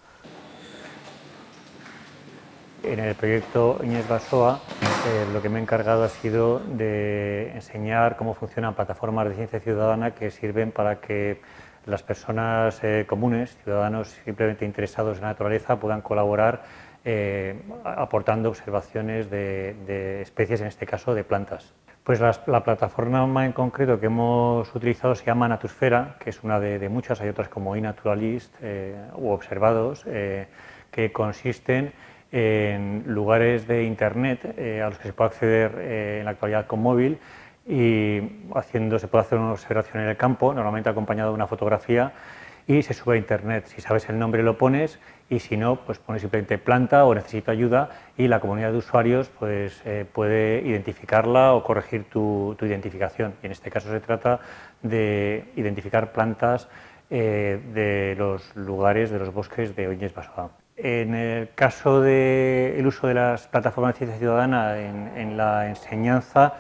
[SPEAKER 12] En el proyecto Oñez Basoa lo que me he encargado ha sido de enseñar cómo funcionan plataformas de ciencia ciudadana que sirven para que las personas comunes, ciudadanos simplemente interesados en la naturaleza, puedan colaborar aportando observaciones de especies, en este caso de plantas. Pues la plataforma en concreto que hemos utilizado se llama Natusfera, que es una de muchas, hay otras como iNaturalist u Observados, que consisten en lugares de internet a los que se puede acceder en la actualidad con móvil y se puede hacer una observación en el campo, normalmente acompañado de una fotografía, y se sube a internet. Si sabes el nombre lo pones, y si no, pues pones simplemente planta o necesito ayuda, y la comunidad de usuarios pues, puede identificarla o corregir tu identificación. Y en este caso se trata de identificar plantas de los lugares, de los bosques de Oñez Basoa. En el caso del uso de las plataformas de ciencia ciudadana en la enseñanza,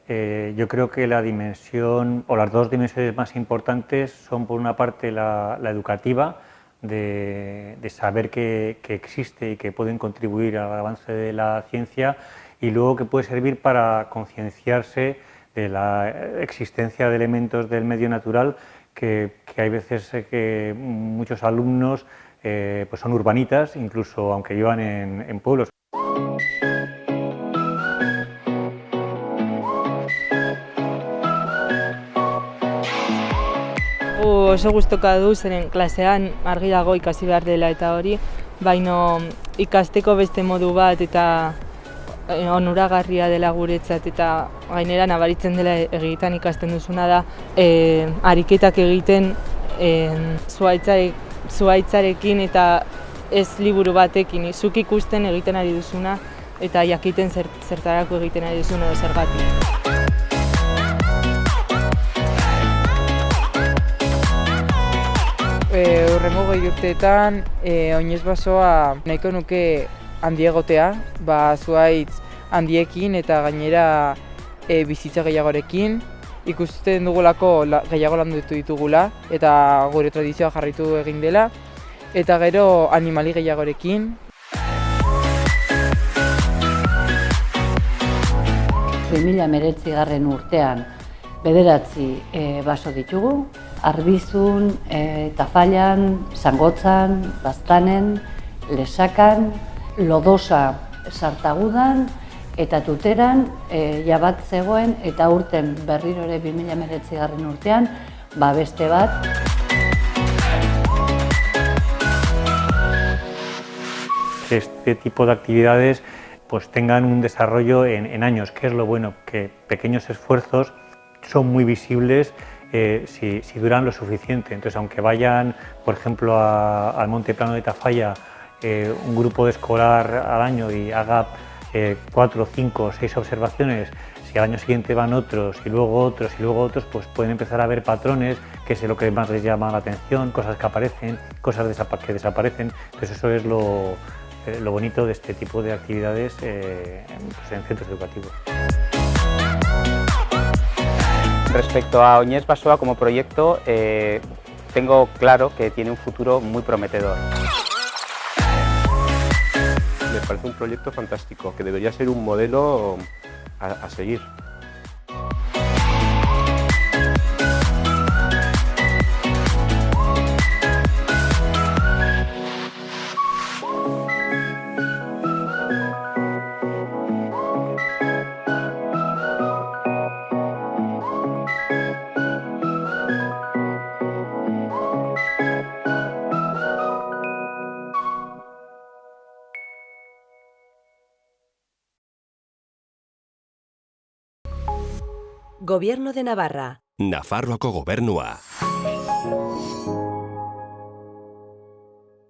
[SPEAKER 12] yo creo que la dimensión, o las dos dimensiones más importantes son, por una parte, la educativa, de saber que existe y que pueden contribuir al avance de la ciencia, y luego que puede servir para concienciarse de la existencia de elementos del medio natural que hay veces que muchos alumnos pues son urbanitas, incluso aunque vivan en pueblos.
[SPEAKER 13] Oso gustukoa du, zeren klasean argi dago ikasi behar dela eta hori, baino ikasteko beste modu bat eta onuragarria dela guretzat eta gainera nabaritzen dela egietan ikasten duzuna da ariketak egiten zuhaitzarekin eta ez liburu batekin, zuk ikusten egiten ari duzuna eta jakiten zertarako egiten ari duzuna edo zergatik.
[SPEAKER 14] Hurrengo 20 urteetan oinez basoa nahiko nuke handiegotea, zuhaitz handiekin eta gainera bizitza gehiagorekin. Ikusten dugulako gehiago landu ditugula eta gure tradizioa jarraitu egin dela. Eta gero animali gehiagorekin.
[SPEAKER 7] 2019 urtean 9 baso ditugu, Arbizun, Tafallan, Zangotzan, Baztanen, Lesakan, Lodosa Sartagudan eta Tuteran jabat zegoen eta urten berriro ere 2019 urtean beste bat.
[SPEAKER 12] Este tipo de actividades pues tengan un desarrollo en años, que es lo bueno, que pequeños esfuerzos son muy visibles si duran lo suficiente. Entonces, aunque vayan, por ejemplo, al Monte Plano de Tafalla un grupo de escolar al año y haga 4, 5, 6 observaciones, si al año siguiente van otros y luego otros y luego otros, pues pueden empezar a ver patrones, que es lo que más les llama la atención, cosas que aparecen, cosas que desaparecen. Entonces eso es lo bonito de este tipo de actividades en centros educativos.
[SPEAKER 6] Respecto a Oñez Basoa como proyecto, tengo claro que tiene un futuro muy prometedor.
[SPEAKER 10] Me parece un proyecto fantástico, que debería ser un modelo a seguir.
[SPEAKER 15] Gobierno de Navarra.
[SPEAKER 16] Nafarroako gobernua.